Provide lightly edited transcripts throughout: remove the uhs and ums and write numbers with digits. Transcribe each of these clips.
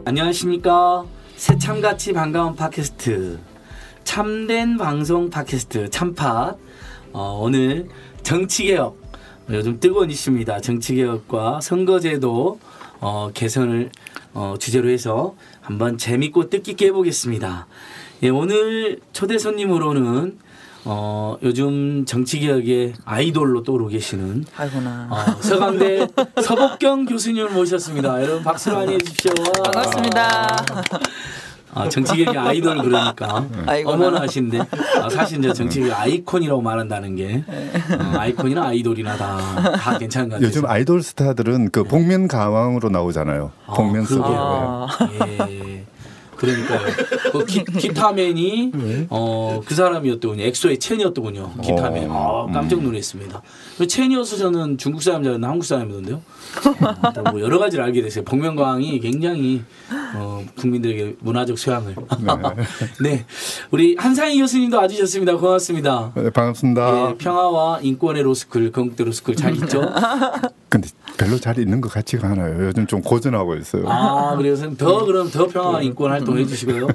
안녕하십니까. 새참같이 반가운 팟캐스트 참된 방송 팟캐스트 참팟. 오늘 정치개혁, 요즘 뜨거운 이슈입니다. 정치개혁과 선거제도 개선을 주제로 해서 한번 재밌고 뜻깊게 해보겠습니다. 예, 오늘 초대 손님으로는 요즘 정치개혁의 아이돌로 떠오르고 계시는 서강대 서복경 교수님을 모셨습니다. 여러분 박수로 환영해 주십시오. 반갑습니다. 정치개혁의 아이돌 그러니까 어머나 하신데 사실 이제 정치개혁 아이콘이라고 말한다는 게 아이콘이나 아이돌이나 다 괜찮은 것 같아요. 요즘 아이돌 스타들은 그 복면 가왕으로 나오잖아요. 복면 속에. 예. 그러니까요. 그 기타맨이 그 사람이었더군요. 엑소의 첸이었더군요. 기타맨. 깜짝 놀랐습니다. 첸이어서 저는 중국 사람 줄 알았는데 한국 사람이던데요. 뭐 여러 가지를 알게 됐어요. 복면가왕이 굉장히 국민들에게 문화적 수양을. 네, 우리 한상희 교수님도 와주셨습니다. 고맙습니다. 네, 반갑습니다. 예, 평화와 인권의 로스쿨, 건국대 로스쿨 잘 있죠? 근데 별로 잘 있는 것 같지가 않아요. 요즘 좀 고전하고 있어요. 그래서 더 평화와 인권 활동을 해주시고요.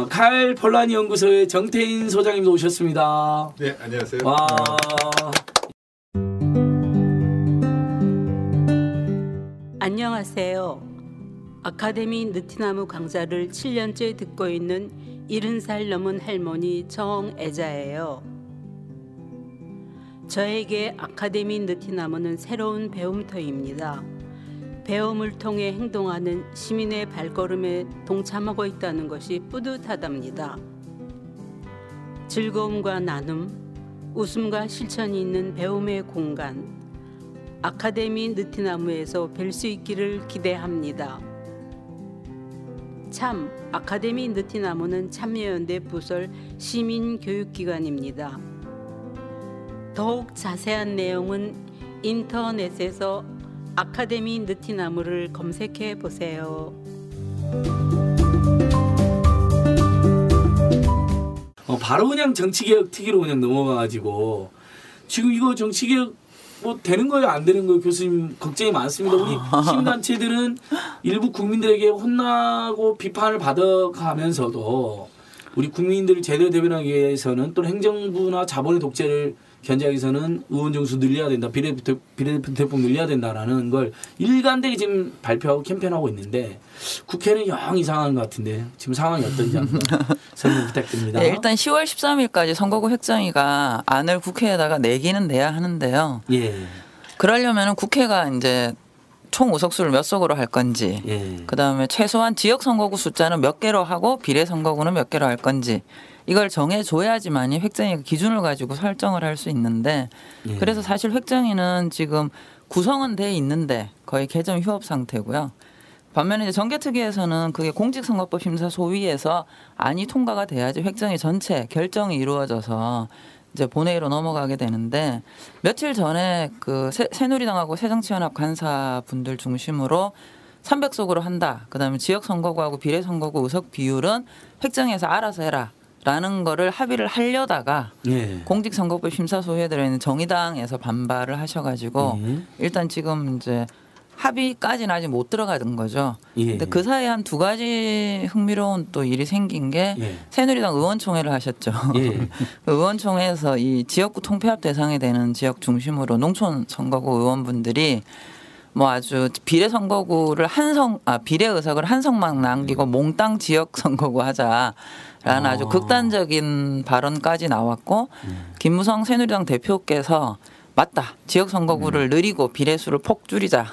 칼 폴라니 연구소의 정태인 소장님도 오셨습니다. 네, 안녕하세요. 와. 안녕하세요. 아카데미 느티나무 강좌를 7년째 듣고 있는 70살 넘은 할머니 정애자예요. 저에게 아카데미 느티나무는 새로운 배움터입니다. 배움을 통해 행동하는 시민의 발걸음에 동참하고 있다는 것이 뿌듯하답니다. 즐거움과 나눔, 웃음과 실천이 있는 배움의 공간, 아카데미 느티나무에서 뵐 수 있기를 기대합니다. 참, 아카데미 느티나무는 참여연대 부설 시민교육기관입니다. 더욱 자세한 내용은 인터넷에서 아카데미 느티나무를 검색해 보세요. 바로 그냥 정치개혁 특위로 그냥 넘어가가지고 지금 이거 정치개혁 뭐 되는 거예요, 안 되는 거예요? 교수님 걱정이 많습니다. 우리 시민단체들은 일부 국민들에게 혼나고 비판을 받아가면서도 우리 국민들을 제대로 대변하기 위해서는 또 행정부나 자본의 독재를 견제하기 위해서는 의원 정수 늘려야 된다, 비례대표 늘려야 된다라는 걸 일관되게 지금 발표하고 캠페인하고 있는데 국회는 영 이상한 것 같은데 지금 상황이 어떤지 한번 설명 부탁드립니다. 네, 일단 10월 13일까지 선거구 획정위가 안을 국회에다가 내기는 내야 하는데요. 예. 그러려면 국회가 이제 총 의석수를 몇 석으로 할 건지, 그다음에 최소한 지역 선거구 숫자는 몇 개로 하고 비례 선거구는 몇 개로 할 건지 이걸 정해줘야지만이 획정위가 기준을 가지고 설정을 할 수 있는데 그래서 사실 획정위는 지금 구성은 돼 있는데 거의 개점 휴업 상태고요. 반면에 이제 정개특위에서는 그게 공직선거법 심사 소위에서 안이 통과가 돼야지 획정위 전체 결정이 이루어져서 이제 본회의로 넘어가게 되는데 며칠 전에 그 새누리당하고 새정치연합 간사분들 중심으로 300석으로 한다. 그다음에 지역 선거구하고 비례 선거구 의석 비율은 획정위에서 알아서 해라. 라는 거를 합의를 하려다가 공직선거법 심사소위에 들어있는 정의당에서 반발을 하셔가지고 일단 지금 이제 합의까지는 아직 못 들어가는 거죠. 근데 그 사이에 한 두 가지 흥미로운 또 일이 생긴 게 새누리당 의원총회를 하셨죠. 그 의원총회에서 이 지역구 통폐합 대상이 되는 지역 중심으로 농촌 선거구 의원분들이 뭐 아주 비례 선거구를 비례 의석을 한 석만 남기고 몽땅 지역 선거구 하자라는 아주 극단적인 발언까지 나왔고 김무성 새누리당 대표께서 맞다. 지역 선거구를 늘리고 비례수를 폭 줄이자.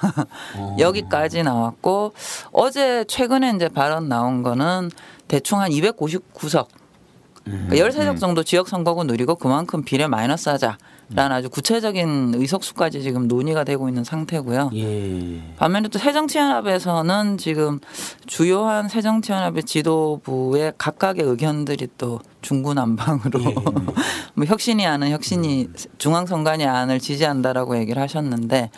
여기까지 나왔고 어제 최근에 이제 발언 나온 거는 대충 한 299석. 그러니까 13석 정도 지역 선거구 늘리고 그만큼 비례 마이너스 하자. 라는 아주 구체적인 의석수까지 지금 논의가 되고 있는 상태고요. 반면에 또 새정치연합에서는 지금 주요한 새정치연합의 지도부의 각각의 의견들이 또 중구난방으로 뭐 혁신이 안은 혁신이 중앙선관위 안을 지지한다라고 얘기를 하셨는데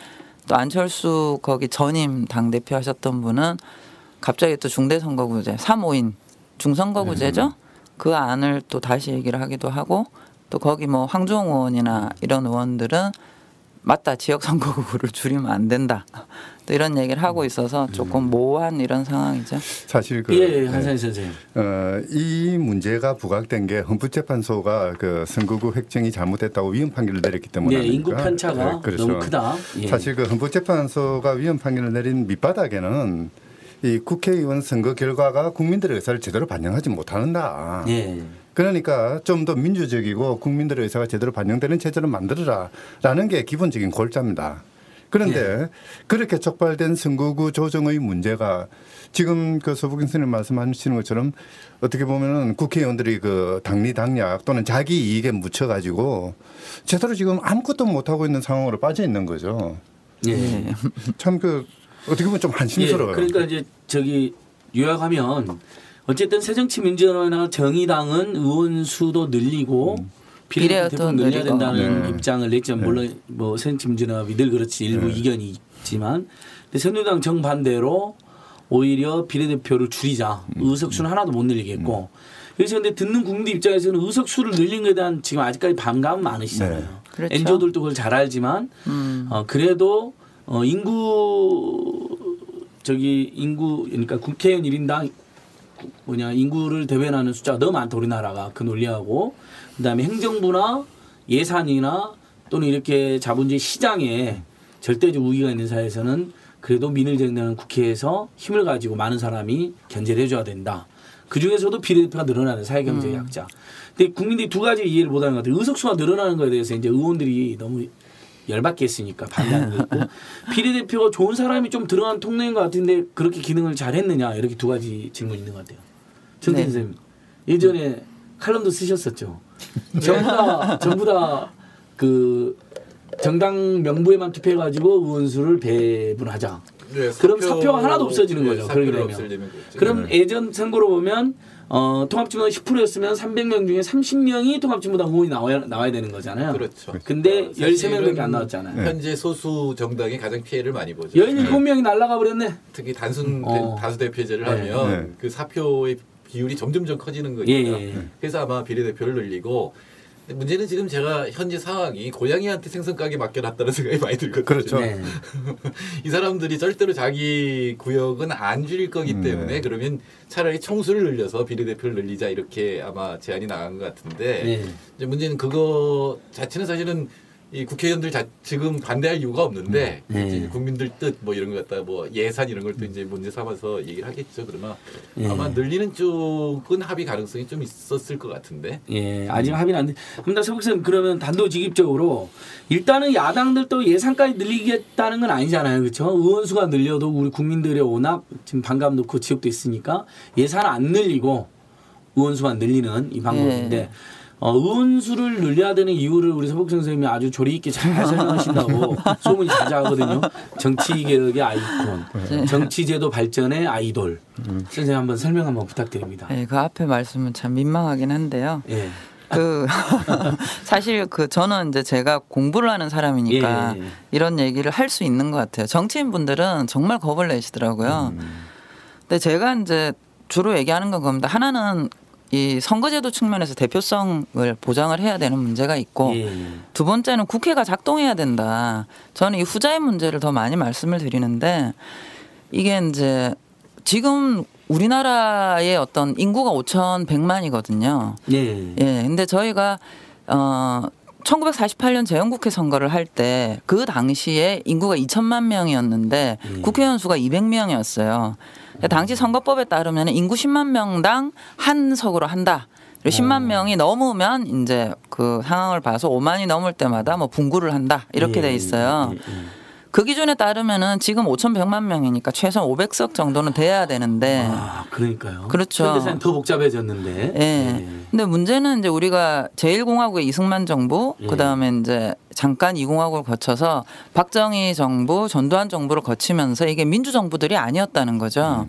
또 안철수 거기 전임 당대표 하셨던 분은 갑자기 또 중대선거구제 3,5인 중선거구제죠. 그 안을 또 다시 얘기를 하기도 하고 또 거기 뭐 황주홍 의원이나 이런 의원들은 맞다. 지역 선거구를 줄이면 안 된다. 또 이런 얘기를 하고 있어서 조금 모호한 이런 상황이죠. 사실 한상희 선생님. 이 문제가 부각된 게 헌법재판소가 그 선거구 획정이 잘못됐다고 위헌 판결을 내렸기 때문에 인구 편차가 그렇죠. 너무 크다. 사실 그 헌법재판소가 위헌 판결을 내린 밑바닥에는 이 국회의원 선거 결과가 국민들의 의사를 제대로 반영하지 못한다. 그러니까 좀 더 민주적이고 국민들의 의사가 제대로 반영되는 체제를 만들어라라는 게 기본적인 골자입니다. 그런데 그렇게 촉발된 선거구 조정의 문제가 지금 그 서부경 선생님 말씀하시는 것처럼 어떻게 보면은 국회의원들이 그 당리당략 또는 자기 이익에 묻혀가지고 제대로 지금 아무것도 못하고 있는 상황으로 빠져 있는 거죠. 참 그 어떻게 보면 좀 한심스러워요. 그러니까 이제 저기 요약하면 어쨌든 새정치민주연합이나 정의당은 의원 수도 늘리고 비례대표 늘려야 된다는 입장을 냈죠. 물론 뭐 새정치민주연합이 늘 그렇지 일부 이견이 있지만 근데 새누리당 정반대로 오히려 비례대표를 줄이자. 의석수는 하나도 못 늘리겠고. 그래서 근데 듣는 국민들 입장에서는 의석수를 늘린 것에 대한 지금 아직까지 반감은 많으시잖아요. 그렇죠. 엔조들도 그걸 잘 알지만 그래도 인구 그러니까 국회의원 1인당 인구를 대변하는 숫자가 너무 많다 우리나라가 그 논리하고 그다음에 행정부나 예산이나 또는 이렇게 자본주의 시장에 절대적 우위가 있는 사회에서는 그래도 민을 정리하는 국회에서 힘을 가지고 많은 사람이 견제를 해줘야 된다. 그중에서도 비례대표가 늘어나는 사회경제 약자. 근데 국민들이 두 가지 이해를 못하는 것 같아요. 의석수가 늘어나는 것에 대해서 이제 의원들이 너무 열받게 했으니까 반대하는 거 있고 비례대표가 좋은 사람이 좀 들어간 통로인 것 같은데 그렇게 기능을 잘했느냐 이렇게 두 가지 질문이 있는 것 같아요. 정태인 선생님 예전에 칼럼도 쓰셨었죠. 전부 다 그 정당 명부에만 투표해가지고 의원수를 배분하자. 그럼 사표가 하나도 없어지는 거죠. 그렇게 되면. 그럼 예전 선거로 보면 통합진보당 10%였으면 300명 중에 30명이 통합진보당 의원이 나와야 되는 거잖아요. 그렇죠. 근데 13명밖에 안 나왔잖아요. 현재 소수 정당이 가장 피해를 많이 보죠. 17명이 날아가 버렸네. 특히 다수 대표제를 하면 그 사표의 비율이 점점점 커지는 거니까. 그래서 아마 비례대표를 늘리고 문제는 지금 제가 현재 상황이 고양이한테 생선 가게 맡겨놨다는 생각이 많이 들거든요. 그렇죠. 이 사람들이 절대로 자기 구역은 안 줄일 거기 때문에 그러면 차라리 총수를 늘려서 비례대표를 늘리자 이렇게 아마 제안이 나간 것 같은데 이제 문제는 그거 자체는 사실은 이 국회의원들 지금 반대할 이유가 없는데 이제 국민들 뜻 뭐 이런 것 갖다 뭐 예산 이런 걸 또 이제 문제 삼아서 얘기를 하겠죠. 그러나 아마 늘리는 쪽은 합의 가능성이 좀 있었을 것 같은데. 아직 합의는 안 돼. 그럼 서북선 그러면 단도직입적으로 일단은 야당들도 예산까지 늘리겠다는 건 아니잖아요, 그렇죠? 의원수가 늘려도 우리 국민들의 워낙 지금 반감 놓고 지역도 있으니까 예산 안 늘리고 의원수만 늘리는 이 방법인데. 의원수를 늘려야 되는 이유를 우리 서북선 선생님이 아주 조리 있게 잘 설명하신다고 소문이 자자하거든요. 정치개혁의 아이콘, 정치제도 발전의 아이돌. 선생님 한번 설명 한번 부탁드립니다. 네, 그 앞에 말씀은 참 민망하긴 한데요. 사실 저는 이제 제가 공부를 하는 사람이니까 이런 얘기를 할 수 있는 것 같아요. 정치인분들은 정말 겁을 내시더라고요. 근데 제가 이제 주로 얘기하는 건 겁니다. 하나는 이 선거제도 측면에서 대표성을 보장을 해야 되는 문제가 있고 두 번째는 국회가 작동해야 된다. 저는 이 후자의 문제를 더 많이 말씀을 드리는데 이게 이제 지금 우리나라의 어떤 인구가 5,100만이거든요. 근데 저희가 1948년 재헌국회 선거를 할 때 그 당시에 인구가 2천만 명이었는데 국회의원 수가 200명이었어요. 당시 선거법에 따르면 인구 10만 명당 한 석으로 한다. 그리고 10만 명이 넘으면 이제 그 상황을 봐서 5만이 넘을 때마다 뭐 분구를 한다. 이렇게 돼 있어요. 그 기준에 따르면은 지금 5,100만 명이니까 최소 500석 정도는 돼야 되는데. 그러니까요. 그렇죠. 현대사는 더 복잡해졌는데. 근데 문제는 이제 우리가 제1공화국의 이승만 정부, 그다음에 이제 잠깐 2공화국을 거쳐서 박정희 정부, 전두환 정부를 거치면서 이게 민주정부들이 아니었다는 거죠.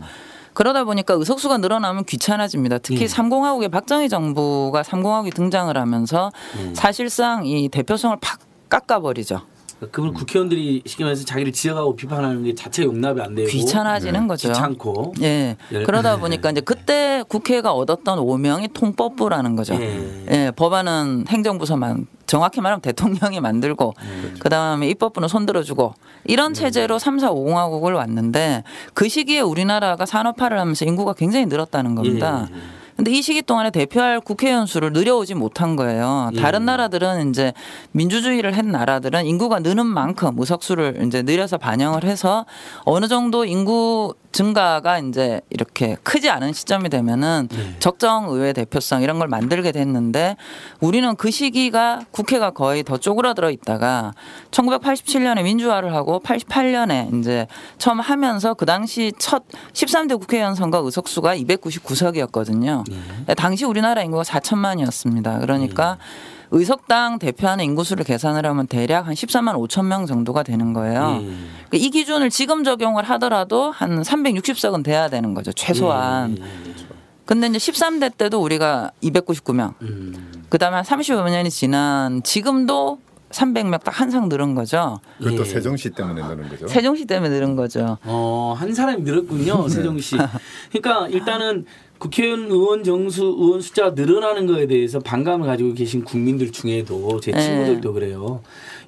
그러다 보니까 의석수가 늘어나면 귀찮아집니다. 특히 3공화국의 박정희 정부가 3공화국이 등장을 하면서 사실상 이 대표성을 팍 깎아버리죠. 그걸 국회의원들이 쉽게 말해서 자기를 지적하고 비판하는 게 자체가 용납이 안 되고 귀찮아지는 거죠. 귀찮고. 예. 그러다 보니까 이제 그때 국회가 얻었던 오명이 통법부라는 거죠. 예. 법안은 행정부서만 정확히 말하면 대통령이 만들고 그다음에 입법부는 손들어주고 이런 체제로 3, 4, 5공화국을 왔는데 그 시기에 우리나라가 산업화를 하면서 인구가 굉장히 늘었다는 겁니다. 근데 이 시기 동안에 대표할 국회의원 수를 늘려오지 못한 거예요. 다른 나라들은 이제 민주주의를 한 나라들은 인구가 느는 만큼 의석수를 이제 늘려서 반영을 해서 어느 정도 인구 증가가 이제 이렇게 크지 않은 시점이 되면은 적정 의회 대표성 이런 걸 만들게 됐는데 우리는 그 시기가 국회가 거의 더 쪼그라들어 있다가 1987년에 민주화를 하고 88년에 이제 처음 하면서 그 당시 첫 13대 국회의원 선거 의석수가 299석이었거든요. 당시 우리나라 인구가 4천만이었습니다. 그러니까 의석당 대표하는 인구수를 계산을 하면 대략 한 14만 5천 명 정도가 되는 거예요. 이 기준을 지금 적용을 하더라도 한 360석은 돼야 되는 거죠. 최소한. 근데 이제 13대 때도 우리가 299명. 그다음에 한 35년이 지난 지금도 300명 딱 한 상 늘은 거죠. 그것도 세종시 때문에 늘은 거죠. 세종시 때문에 늘은 거죠. 한 사람이 늘었군요. 세종시. 그러니까 일단은 국회의원 의원 정수 의원 숫자가 늘어나는 거에 대해서 반감을 가지고 계신 국민들 중에도 제 친구들도 그래요.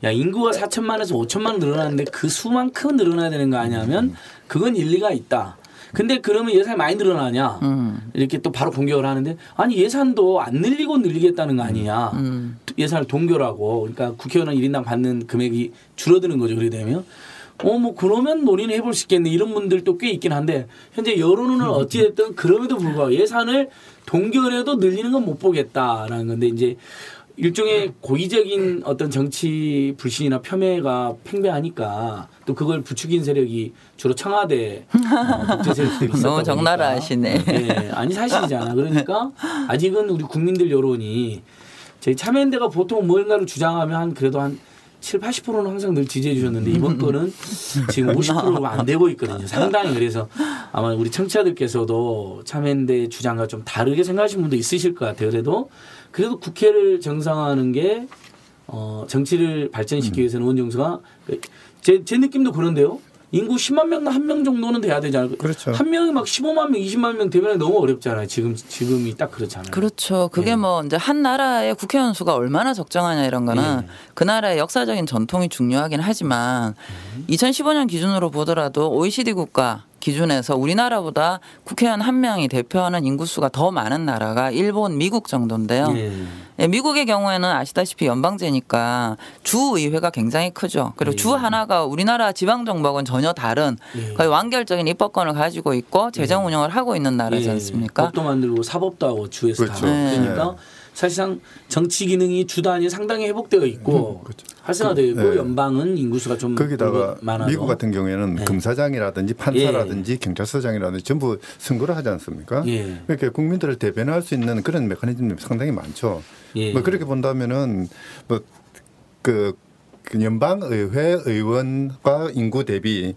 야 인구가 4천만에서 5천만 늘어나는데 그 수만큼 늘어나야 되는 거 아니냐면 그건 일리가 있다. 근데 그러면 예산이 많이 늘어나냐 이렇게 또 바로 공격을 하는데 아니 예산도 안 늘리고 늘리겠다는 거 아니냐. 예산을 동결하고 그러니까 국회의원은 1인당 받는 금액이 줄어드는 거죠. 그렇게 되면. 뭐 그러면 논의는 해볼 수 있겠네 이런 분들도 꽤 있긴 한데 현재 여론은 어찌됐든 그럼에도 불구하고 예산을 동결해도 늘리는 건 못 보겠다라는 건데 이제 일종의 고의적인 어떤 정치 불신이나 폄훼가 팽배하니까 또 그걸 부추긴 세력이 주로 청와대 독재 세력들이 있었다 너무 적나라 하시네. 네, 아니 사실이잖아. 그러니까 아직은 우리 국민들 여론이 저희 참여연대가 보통 뭔가를 주장하면 한 그래도 한 7, 80%는 항상 늘 지지해 주셨는데 이번 거는 지금 50%가 안 되고 있거든요. 상당히. 그래서 아마 우리 청취자들께서도 참여연대 주장과 좀 다르게 생각하시는 분도 있으실 것 같아요. 그래도 국회를 정상화하는 게 정치를 발전시키기 위해서는 의원 정수가 제 느낌도 그런데요. 인구 10만 명, 한 명 정도는 돼야 되잖아요. 그렇죠. 한 명이 막 15만 명, 20만 명 되면 너무 어렵잖아요. 지금이 딱 그렇잖아요. 그렇죠. 그게 뭐 이제 한 나라의 국회의원 수가 얼마나 적정하냐 이런 거는 그 나라의 역사적인 전통이 중요하긴 하지만 2015년 기준으로 보더라도 OECD 국가 기준에서 우리나라보다 국회의원 한 명이 대표하는 인구수가 더 많은 나라가 일본, 미국 정도인데요. 미국의 경우에는 아시다시피 연방제니까 주의회가 굉장히 크죠. 그리고 주 하나가 우리나라 지방정부하고는 전혀 다른 거의 완결적인 입법권을 가지고 있고 재정 운영을 하고 있는 나라지 않습니까? 법도 만들고 사법도 하고 주에서 그렇죠. 다. 그러니까 사실상 정치 기능이 주 단위 상당히 회복되어 있고 그렇죠. 활성화되어 있고 연방은 인구수가 좀 거기다가 많아도. 미국 같은 경우에는 검사장이라든지 판사라든지 경찰서장이라든지 전부 선거를 하지 않습니까? 이렇게 국민들을 대변할 수 있는 그런 메커니즘이 상당히 많죠. 뭐 그렇게 본다면은 뭐 그 연방의회 의원과 인구 대비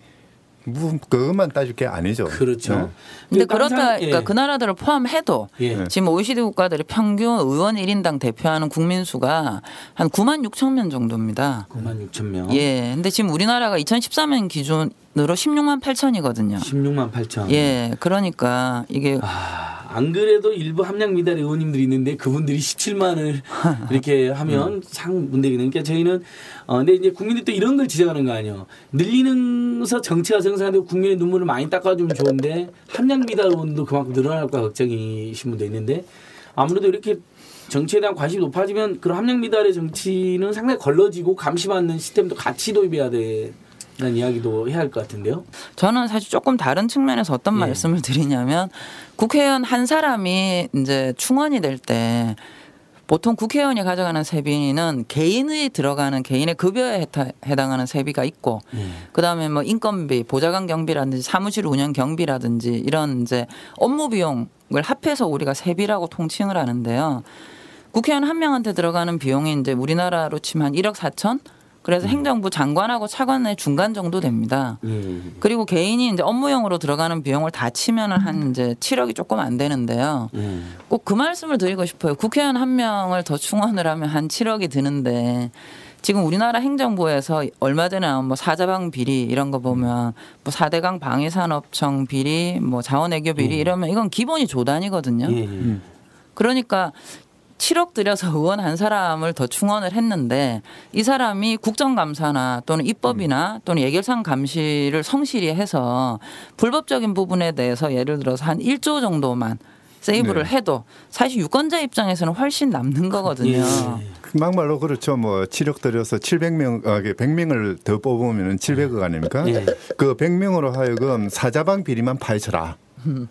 그것만 따질 게 아니죠. 그렇죠. 근데 그렇다, 그러니까 그 나라들을 포함해도 지금 OECD 국가들이 평균 의원 1인당 대표하는 국민 수가 한 9만 6천 명 정도입니다. 9만 6천 명. 예. 근데 지금 우리나라가 2013년 기준으로 16만 8천이거든요. 16만 8천. 예. 그러니까 이게 안 그래도 일부 함량 미달 의원님들이 있는데 그분들이 17만을 이렇게 하면 참 문제가 있는 게 저희는 근데 이제 국민들도 이런 걸 지적하는 거 아니에요. 늘리면서 정치가 성장하고 국민의 눈물을 많이 닦아주면 좋은데 함량 미달 의원도 그만큼 늘어날까 걱정이신 분도 있는데 아무래도 이렇게 정치에 대한 관심이 높아지면 그런 함량 미달의 정치는 상당히 걸러지고 감시받는 시스템도 같이 도입해야 돼. 라는 이야기도 해야 할 것 같은데요. 저는 사실 조금 다른 측면에서 어떤 말씀을 드리냐면 국회의원 한 사람이 이제 충원이 될 때 보통 국회의원이 가져가는 세비는 개인이 들어가는 개인의 급여에 해당하는 세비가 있고 그다음에 뭐 인건비, 보좌관 경비라든지 사무실 운영 경비라든지 이런 이제 업무 비용을 합해서 우리가 세비라고 통칭을 하는데요. 국회의원 한 명한테 들어가는 비용이 이제 우리나라로 치면 한 1억 4천? 그래서 행정부 장관하고 차관의 중간 정도 됩니다. 그리고 개인이 이제 업무용으로 들어가는 비용을 다 치면은 한 이제 7억이 조금 안 되는데요. 꼭 그 말씀을 드리고 싶어요. 국회의원 한 명을 더 충원을 하면 한 7억이 드는데 지금 우리나라 행정부에서 얼마 전에 나온 뭐 사자방 비리 이런 거 보면 뭐 4대강 방위산업청 비리, 뭐 자원외교 비리 이러면 이건 기본이 조단이거든요. 그러니까 7억 들여서 의원 한 사람을 더 충원을 했는데 이 사람이 국정감사나 또는 입법이나 또는 예결상 감시를 성실히 해서 불법적인 부분에 대해서 예를 들어서 한 1조 정도만 세이브를 해도 사실 유권자 입장에서는 훨씬 남는 거거든요. 막말로 그렇죠. 뭐 7억 들여서 700명, 100명을 더 뽑으면 700억 아닙니까? 그 100명으로 하여금 사자방 비리만 파헤쳐라.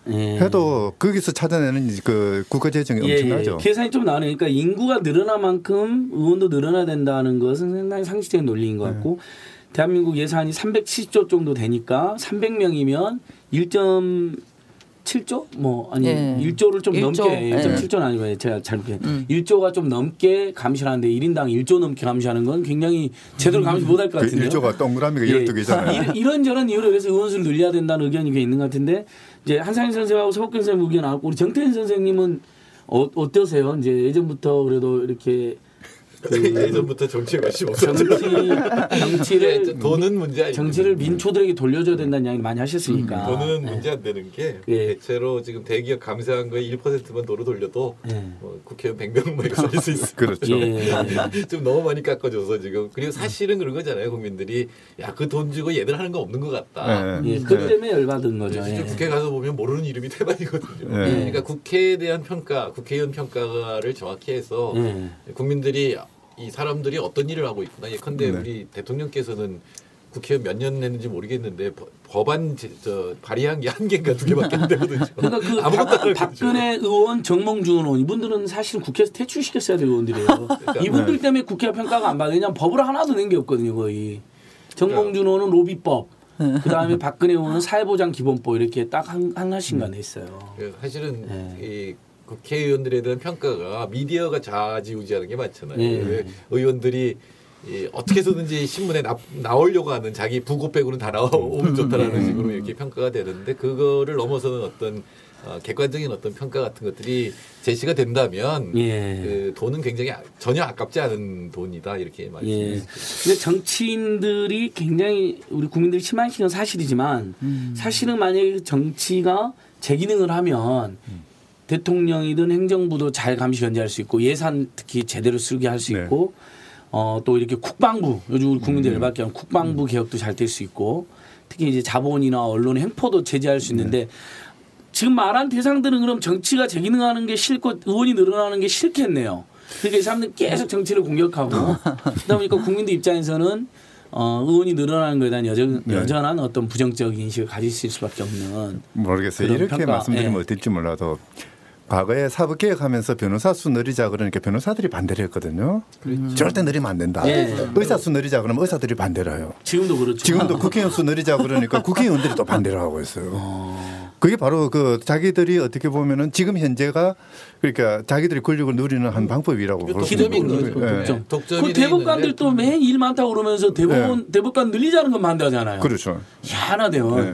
해도 거기서 찾아내는 그 국가 재정이 엄청나죠. 계산이 좀 나오네. 그러니까 인구가 늘어난 만큼 의원도 늘어나야 된다는 것은 상당히 상식적인 논리인 것 같고 대한민국 예산이 370조 정도 되니까 300명이면 1.7조? 뭐 아니 1조를 좀 1조, 넘게 1.7조는 아니고 제가 잘못해 1조가 좀 넘게 감시를 하는데 1인당 1조 넘게 감시하는 건 굉장히 제대로 감시 못할 것 같은데요. 1조가 동그라미가 12개잖아요. 이런저런 이유로 그래서 의원수를 늘려야 된다는 의견이 꽤 있는 것 같은데 이제 한상인 선생하고 서복균 선생님 의견 나왔고 우리 정태인 선생님은 어떠세요? 이제 예전부터 그래도 이렇게 예전부터 정치에 관심 없었죠. 정치를 돈은 문제 아니고 정치를 민초들에게 돌려줘야 된다는 이야기 많이 하셨으니까 돈은 문제 안 되는 게 대체로 지금 대기업 감세한 거에 1%만 도로 돌려도 국회의원 100명 뭐 이렇게 살릴 수 있어요. 그렇죠. 좀 너무 많이 깎아줘서 지금 그리고 사실은 그런 거잖아요. 국민들이 야 그 돈 주고 얘들 하는 거 없는 것 같다. 그것 때문에 열받은 거죠. 국회 가서 보면 모르는 이름이 대박이거든요. 그러니까 국회에 대한 평가, 국회의원 평가를 정확히 해서 국민들이 이 사람들이 어떤 일을 하고 있구나. 예컨대 우리 대통령께서는 국회의원 몇 년 했는지 모르겠는데 법안 발의한 게 1개인가 2개밖에 안 되거든요. 그러니까 그 박근혜 의원, 정몽준 의원 이분들은 사실 국회에서 퇴출시켰어야 될 의원들이에요. 그러니까 이분들 때문에 국회가 평가가 안 받으냐 법을 하나도 낸 게 없거든요. 거의. 정몽준 의원은 로비법. 그다음에 박근혜 의원은 사회보장 기본법 이렇게 딱 하나씩만 냈어요. 사실은 이 국회의원들에 대한 평가가 미디어가 좌지우지하는 게 많잖아요. 의원들이 어떻게 해서든지 신문에 나오려고 하는 자기 부고 빼고는 다 나오면 좋다라는 식으로 이렇게 평가가 되는데 그거를 넘어서는 어떤 객관적인 어떤 평가 같은 것들이 제시가 된다면 그 돈은 굉장히 전혀 아깝지 않은 돈이다 이렇게 말씀드립니다. 근데 정치인들이 굉장히 우리 국민들이 실망시키는 건 사실이지만 사실은 만약에 정치가 제 기능을 하면 대통령이든 행정부도 잘 감시 견제할 수 있고 예산 특히 제대로 쓰게 할 수 있고 또 이렇게 국방부 요즘 우리 국민들 열받게 하는 국방부 개혁도 잘 될 수 있고 특히 이제 자본이나 언론의 횡포도 제재할 수 있는데 지금 말한 대상들은 그럼 정치가 제 기능하는 게 싫고 의원이 늘어나는 게 싫겠네요. 그러니까 이 사람들은 계속 정치를 공격하고 그러다 보니까 국민들 입장에서는 의원이 늘어나는 것에 대한 여전한 어떤 부정적 인식을 가질 수밖에 없는 모르겠어요. 이렇게 평가. 말씀드리면 어떨지 몰라도 과거에 사법개혁하면서 변호사 수 늘리자 그러니까 변호사들이 반대를 했거든요. 절대 늘리면 안 된다. 의사 수 늘리자 그러면 의사들이 반대를 해요. 지금도 그렇죠. 지금도 국회의원 수 늘리자 그러니까 국회의원들이 또 반대를 하고 있어요. 그게 바로 그 자기들이 어떻게 보면은 지금 현재가 그러니까 자기들이 권력을 누리는 한 방법이라고 볼 수 있는 거죠. 그 대법관들 또 매일 일 많다고 그러면서 대법관 늘리자는 것만 한다잖아요. 그렇죠. 희한하대요.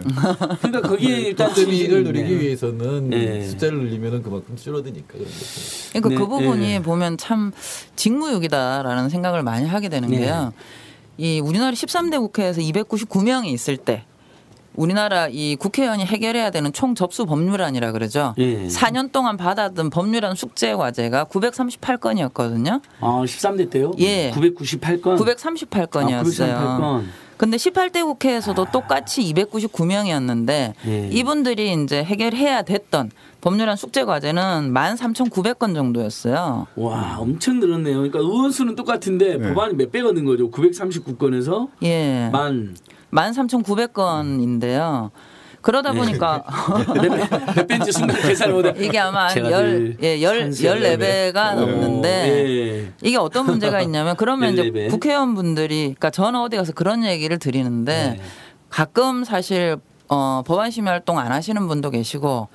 그러니까 거기에 일단 득점이익을 누리기 위해서는 숫자를 늘리면은 그만큼 줄어드니까. 그러니까 그 부분이 보면 참 직무유기다라는 생각을 많이 하게 되는 게요. 이 우리나라 13대 국회에서 299명이 있을 때 우리나라 이 국회의원이 해결해야 되는 총 접수 법률안이라 그러죠. 4년 동안 받았던 법률안 숙제 과제가 938건이었거든요. 아, 13대 때요? 998건? 938건이었어요. 938건. 근데 18대 국회에서도 똑같이 299명이었는데 이분들이 이제 해결해야 됐던 법률안 숙제 과제는 13,900건 정도였어요. 와, 엄청 늘었네요. 그러니까 의원 수는 똑같은데 법안이 몇 배가 는 거죠. 939건에서 13,900건인데요. 그러다 보니까 몇 배인지 순간 계산을 못해. 이게 아마 14배가 넘는데 이게 어떤 문제가 있냐면 그러면 이제 국회의원분들이 그러니까 저는 어디 가서 그런 얘기를 드리는데 가끔 사실 법안 심의 활동 안 하시는 분도 계시고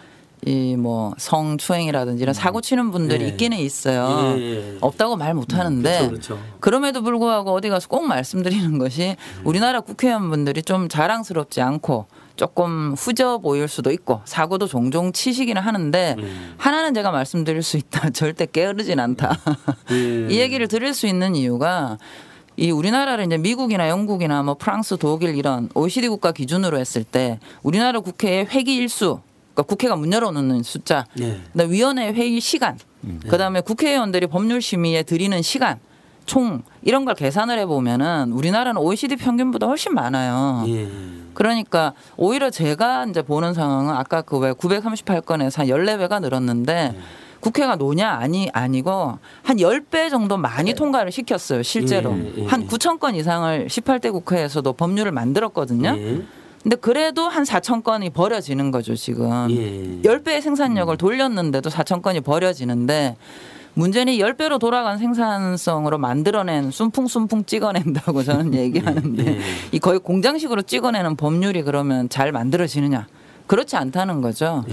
이 뭐 성추행이라든지 이런 사고 치는 분들이 있기는 있어요. 없다고 말 못 하는데 그렇죠. 그럼에도 불구하고 어디 가서 꼭 말씀드리는 것이 우리나라 국회의원분들이 좀 자랑스럽지 않고 조금 후져 보일 수도 있고 사고도 종종 치시기는 하는데 하나는 제가 말씀드릴 수 있다. 절대 게으르진 않다. 이 얘기를 드릴 수 있는 이유가 이 우리나라를 이제 미국이나 영국이나 뭐 프랑스, 독일 이런 OECD 국가 기준으로 했을 때 우리나라 국회의 회기 일수, 그러니까 국회가 문 열어놓는 숫자, 그다음에 위원회 회의 시간, 그다음에 국회의원들이 법률 심의에 들이는 시간, 총 이런 걸 계산을 해보면은 우리나라는 OECD 평균보다 훨씬 많아요. 그러니까 오히려 제가 이제 보는 상황은 아까 그 왜 938건에서 한 14배가 늘었는데 국회가 노냐 아니고 한 10배 정도 많이 통과를 시켰어요. 실제로. 한 9천 건 이상을 18대 국회에서도 법률을 만들었거든요. 근데 그래도 한 4천 건이 버려지는 거죠, 지금. 10배의 생산력을 돌렸는데도 4천 건이 버려지는데 문제는 10배로 돌아간 생산성으로 만들어낸 순풍순풍 찍어낸다고 저는 얘기하는데 이 거의 공장식으로 찍어내는 법률이 그러면 잘 만들어지느냐. 그렇지 않다는 거죠.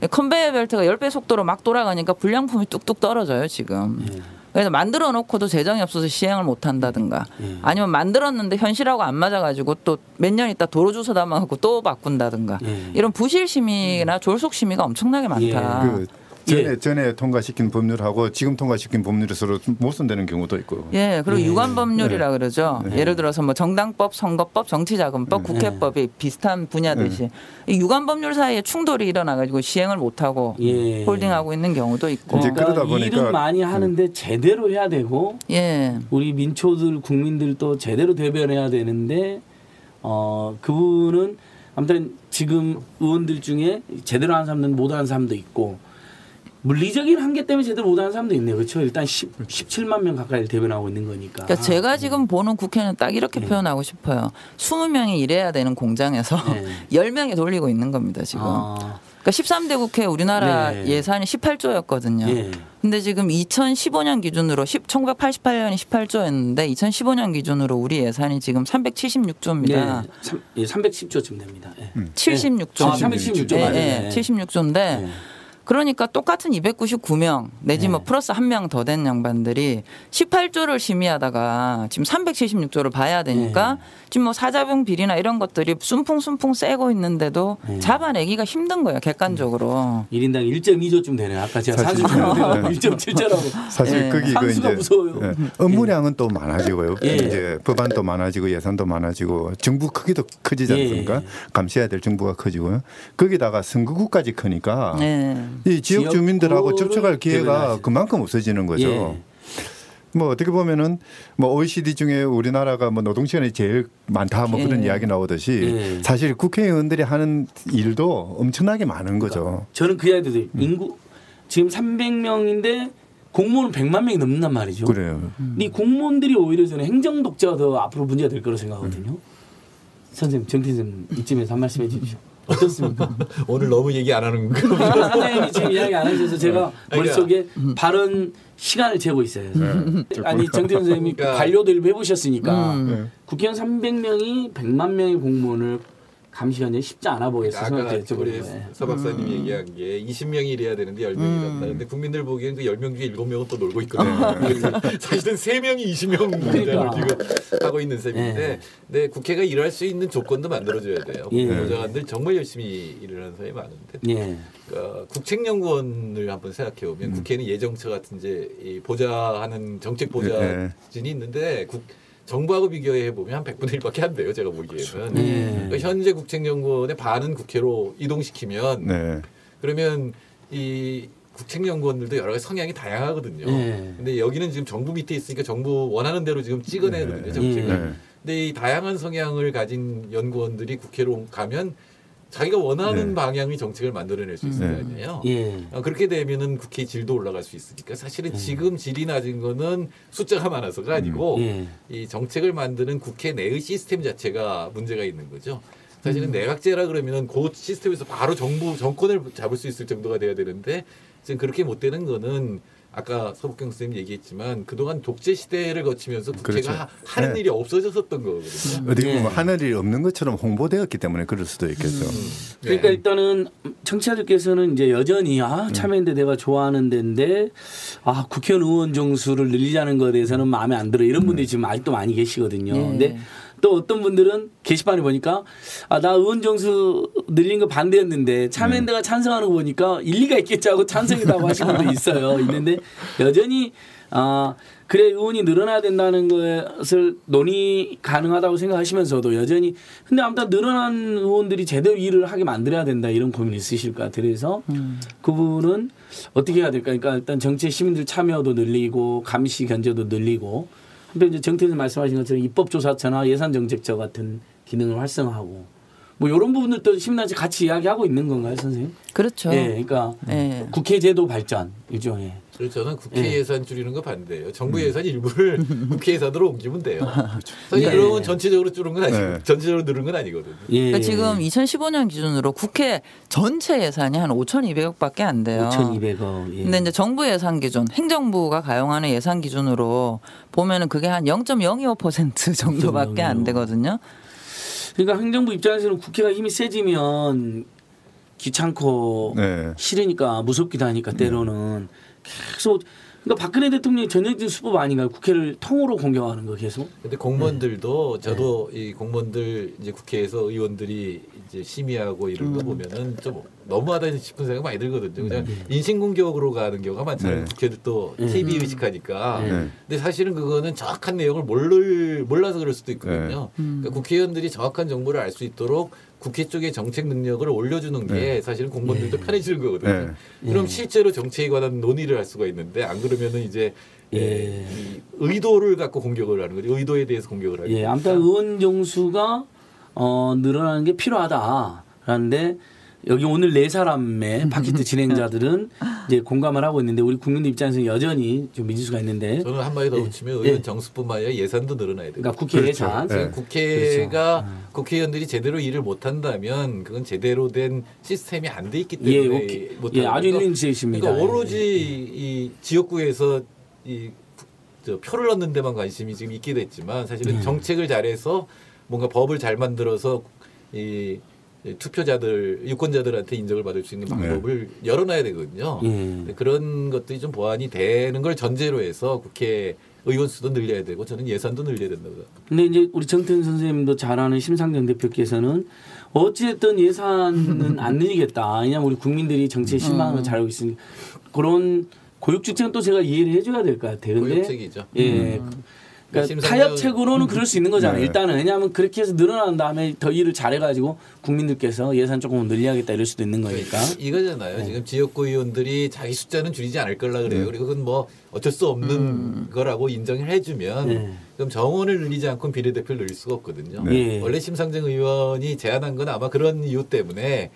컨베이어 벨트가 10배 속도로 막 돌아가니까 불량품이 뚝뚝 떨어져요, 지금. 그래서 만들어 놓고도 재정이 없어서 시행을 못 한다든가 아니면 만들었는데 현실하고 안 맞아가지고 또 몇 년 있다 도로 주소 담아갖고 또 바꾼다든가 이런 부실 심의나 졸속 심의가 엄청나게 많다. 전에 통과시킨 법률하고 지금 통과시킨 법률이 서로 모순되는 경우도 있고. 예, 그리고 유관 법률이라 그러죠. 예를 들어서 뭐 정당법, 선거법, 정치자금법, 국회법이 비슷한 분야듯이 이 유관 법률 사이에 충돌이 일어나가지고 시행을 못하고 홀딩하고 있는 경우도 있고. 이제 그러다 보니까 일은 많이 하는데 제대로 해야 되고 우리 민초들 국민들도 제대로 대변해야 되는데 그분은 아무튼 지금 의원들 중에 제대로 하는 사람들은 못하는 사람도 있고. 물리적인 한계 때문에 제대로 못하는 사람도 있네요. 그렇죠. 일단 17만 명 가까이 대변하고 있는 거니까. 그러니까 제가 지금 보는 국회는 딱 이렇게 표현하고 싶어요. 20명이 일해야 되는 공장에서 10명이 돌리고 있는 겁니다. 지금. 그러니까 13대 국회 우리나라 예산이 18조였거든요. 근데 지금 2015년 기준으로 1988년이 18조였는데 2015년 기준으로 우리 예산이 지금 376조입니다. 310조쯤 됩니다. 76조. 376조 맞아요. 76조인데 그러니까 똑같은 299명 내지 뭐 플러스 1명 더 된 양반들이 18조를 심의하다가 지금 376조를 봐야 되니까 지금 뭐 사자병 비리나 이런 것들이 순풍순풍 쐬고 있는데도 잡아내기가 힘든 거예요. 객관적으로. 1인당 1.2조쯤 되네요. 아까 제가 산수표로 1.7조라고. 사실 거기 산수가 무서워요. 업무량은 또 많아지고요. 이제 법안도 많아지고 예산도 많아지고 정부 크기도 커지지 않습니까? 감시해야 될 정부가 커지고요. 거기다가 선거구까지 크니까 이 지역 주민들하고 접촉할 기회가 그만큼 없어지는 거죠. 뭐 어떻게 보면은 뭐 OECD 중에 우리나라가 뭐 노동 시간이 제일 많다 뭐 그런 이야기 나오듯이 사실 국회의원들이 하는 일도 엄청나게 많은 거죠. 저는 그 이야기도 돼요. 인구 지금 300명인데 공무원은 100만 명이 넘는단 말이죠. 그래요. 이 공무원들이 오히려 저는 행정 독재가 더 앞으로 문제가 될 거라고 생각하거든요. 선생님, 정태 선생님 이쯤에서 한 말씀 해주십시오. 어떻습니까? 오늘 너무 얘기 안 하는 거예요. 선생님이 지금 이야기 안 하셔서 제가 머릿속에 발언 시간을 재고 있어요. 아니 정태현 선생님이 관료도 일부 해보셨으니까 국회의원 300명이 100만 명의 공무원을 감시하는 쉽지 않아 보였어요. 아까 우리 서 박사님 얘기한 게 20명이 일해야 되는데 10명이 일한다. 근데 국민들 보기엔 그 10명 중에 7명은 또 놀고 있거든요. 사실은 3명이 20명 문제를 지금 하고 있는 셈인데 근데 국회가 일할 수 있는 조건도 만들어줘야 돼요. 보좌관들 정말 열심히 일을 하는 사람이 많은데 국책연구원을 한번 생각해 보면 국회는 예정처 같은 이제 이 보좌하는 정책 보좌진이 있는데 정부하고 비교해 보면 한 100분의 1밖에 안 돼요. 제가 보기에는. 그러니까 현재 국책연구원의 반은 국회로 이동시키면 그러면 이 국책연구원들도 여러 가지 성향이 다양하거든요. 근데 여기는 지금 정부 밑에 있으니까 정부 원하는 대로 지금 찍어내거든요. 정책을. 근데 이 다양한 성향을 가진 연구원들이 국회로 가면 자기가 원하는 방향의 정책을 만들어낼 수 있을 거 아니에요. 그렇게 되면은 국회 질도 올라갈 수 있으니까 사실은 지금 질이 낮은 거는 숫자가 많아서가 아니고 이 정책을 만드는 국회 내의 시스템 자체가 문제가 있는 거죠. 사실은 내각제라 그러면은 그 시스템에서 바로 정권을 잡을 수 있을 정도가 돼야 되는데 지금 그렇게 못 되는 거는 아까 서복경 선생님 얘기했지만 그동안 독재 시대를 거치면서 국회가 하는 일이 없어졌었던 거거든요. 어떻게 보면 하는 일이 없는 것처럼 홍보되었기 때문에 그럴 수도 있겠죠. 그러니까 일단은 청취자들께서는 이제 여전히 참여연대 내가 좋아하는 데인데 국회의원 의원 정수를 늘리자는 것에 대해서는 마음에 안 들어 이런 분들이 지금 아직도 많이 계시거든요. 근데 또 어떤 분들은 게시판에 보니까 나 의원 정수 늘리는 거 반대였는데 참여연대가 찬성하는 거 보니까 일리가 있겠지 하고 찬성이라고 하시는 분도 있어요. 있는데 여전히 그래 의원이 늘어나야 된다는 것을 논의 가능하다고 생각하시면서도 여전히 근데 아무튼 늘어난 의원들이 제대로 일을 하게 만들어야 된다 이런 고민이 있으실 것 같아요. 그래서 그 부분은 어떻게 해야 될까? 그러니까 일단 정치에 시민들 참여도 늘리고 감시 견제도 늘리고 한편 이제 정태선 말씀하신 것처럼 입법조사처나 예산정책처 같은 기능을 활성화하고 뭐 이런 부분들도 시민단체 같이 이야기하고 있는 건가요, 선생님? 그렇죠. 예, 그러니까 국회 제도 발전 일종의. 그래서 저는 국회 예산 줄이는 거 반대예요. 정부 예산 일부를 국회 예산으로 옮기면 돼요. 사실 그러면 전체적으로 줄은 건 아니고 전체적으로 늘은 건 아니거든요. 그러니까 지금 2015년 기준으로 국회 전체 예산이 한 5,200억밖에 안 돼요. 5,200억. 근데 이제 정부 예산 기준, 행정부가 가용하는 예산 기준으로 보면은 그게 한 0.025% 정도밖에 안 되거든요. 그러니까 행정부 입장에서는 국회가 힘이 세지면 귀찮고 싫으니까 무섭기도 하니까 때로는 계속 그러니까 박근혜 대통령이 전형적인 수법 아닌가요? 국회를 통으로 공격하는 거 계속. 근데 공무원들도 저도 이 공무원들 이제 국회에서 의원들이 이제 심의하고 이런 거 보면은 좀 너무하다 싶은 생각 많이 들거든요. 그냥 인신공격으로 가는 경우가 많잖아요. 국회도 또 TV 의식하니까. 근데 사실은 그거는 정확한 내용을 몰라서 그럴 수도 있거든요. 그러니까 국회의원들이 정확한 정보를 알 수 있도록 국회 쪽의 정책 능력을 올려주는 게 사실은 공무원들도 편해지는 거거든요. 그럼 실제로 정책에 관한 논의를 할 수가 있는데 안 그러면은 이제 이 의도를 갖고 공격을 하는 거죠. 의도에 대해서 공격을 하는 거죠. 아무튼 의원 정수가 늘어나는 게 필요하다라는데 여기 오늘 4사람의 팟캐스트 진행자들은 이제 공감을 하고 있는데 우리 국민들 입장에서는 여전히 좀 미지수가 있는데 저는 한마디 더 붙이면 의원 정수뿐만 아니라 예산도 늘어나야 돼요. 그러니까 국회 예산. 국회가 국회의원들이 제대로 일을 못한다면 그건 제대로 된 시스템이 안 돼 있기 때문에 아주 일리는 지적이십니다. 그러니까 오로지 이 지역구에서 저 표를 넣는 데만 관심이 지금 있게 됐지만 사실은 정책을 잘해서 뭔가 법을 잘 만들어서 이 투표자들 유권자들한테 인정을 받을 수 있는 방법을 열어놔야 되거든요. 그런 것들이 좀 보완이 되는 걸 전제로 해서 국회 의원 수도 늘려야 되고 저는 예산도 늘려야 된다고 생각합니다. 근데 이제 우리 정태근 선생님도 잘 아는 심상정 대표께서는 어찌됐든 예산은 안 늘리겠다. 왜냐하면 우리 국민들이 정치에 실망을 잘 알고 있으니까 그런 고육주체는 또 제가 이해를 해줘야 될 것 같아요. 근데 고육책이죠. 그러니까 타협책으로는 그럴 수 있는 거잖아요. 일단은 왜냐하면 그렇게 해서 늘어난 다음에 더 일을 잘해가지고 국민들께서 예산 조금 늘려야겠다 이럴 수도 있는 거니까. 이거잖아요. 지금 지역구 의원들이 자기 숫자는 줄이지 않을 거라 그래요. 그리고 그건 뭐 어쩔 수 없는 거라고 인정을 해주면 그럼 정원을 늘리지 않고 비례대표를 늘릴 수가 없거든요. 원래 심상정 의원이 제안한 건 아마 그런 이유 때문에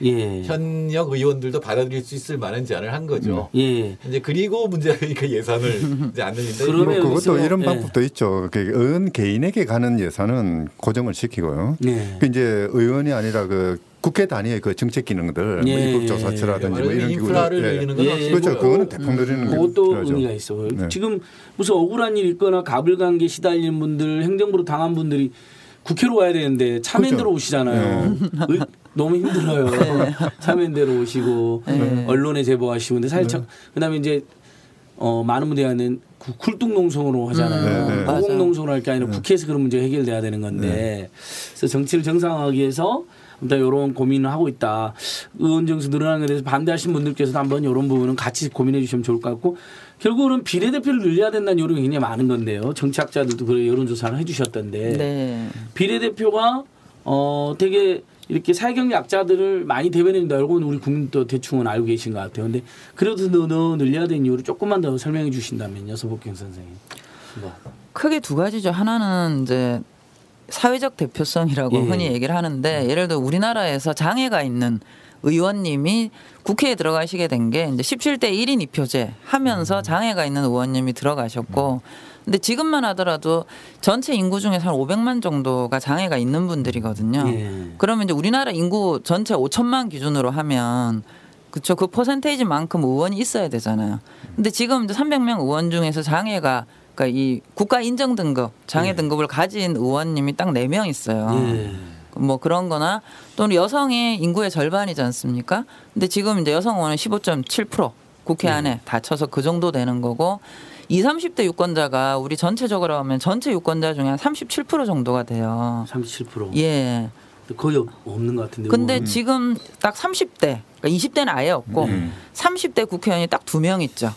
현역 의원들도 받아들일 수 있을 만한 제안을 한 거죠. 이제 그리고 문제가 그러니까 예산을 이제 안 늘린다. 그러면 그것도 이런 방법도 있죠. 의원 개인에게 가는 예산은 고정을 시키고요. 그 이제 의원이 아니라 그 국회 단위의 그 정책 기능들, 뭐 입법조사처라든지 뭐 이런 인프라를 늘리는 건 그렇죠. 그거는 대폭 늘리는 게 그것도 의미가 있어요. 지금 무슨 억울한 일 있거나 가불관계 시달린 분들, 행정부로 당한 분들이 국회로 와야 되는데 참여인대로 오시잖아요. 너무 힘들어요. 참여인대로 오시고 언론에 제보하시고 근데 사실 그다음에 이제 많은 분들이 하는 굴뚝농성으로 하잖아요. 공공농성으로 할 게 아니라 국회에서 그런 문제가 해결돼야 되는 건데 그래서 정치를 정상화하기 위해서 아무튼 이런 고민을 하고 있다. 의원 정수 늘어나는 것에 대해서 반대하신 분들께서도 한번 이런 부분은 같이 고민해 주시면 좋을 것 같고 결국은 비례대표를 늘려야 된다는 요령이 굉장히 많은 건데요. 정치학자들도 그런 여론조사를 해 주셨던데 비례대표가 되게 이렇게 사회경제학자들을 많이 대변해준다. 이건 우리 국민도 대충은 알고 계신 것 같아요. 근데 그래도 더 늘려야 되는 이유를 조금만 더 설명해 주신다면요. 서복경 선생님. 크게 두 가지죠. 하나는 이제 사회적 대표성이라고 흔히 얘기를 하는데 예를 들어 우리나라에서 장애가 있는 의원님이 국회에 들어가시게 된 게 이제 17대 1인 2표제 하면서 장애가 있는 의원님이 들어가셨고 근데 지금만 하더라도 전체 인구 중에서 한 500만 정도가 장애가 있는 분들이거든요. 그러면 이제 우리나라 인구 전체 5천만 기준으로 하면 그렇죠. 그 퍼센테이지만큼 의원이 있어야 되잖아요. 근데 지금 이제 300명 의원 중에서 장애가 그러니까 이 국가 인정 등급, 장애 등급을 가진 의원님이 딱 4명 있어요. 뭐 그런 거나 또는 여성이 인구의 절반이지 않습니까? 근데 지금 이제 여성 의원은 15.7% 국회 안에 다 쳐서 그 정도 되는 거고 20, 30대 유권자가 우리 전체적으로 하면 전체 유권자 중에 한 37% 정도가 돼요. 37%? 예. 거의 없는 것 같은데. 근데 지금 딱 30대, 그러니까 20대는 아예 없고 30대 국회의원이 딱 2명 있죠.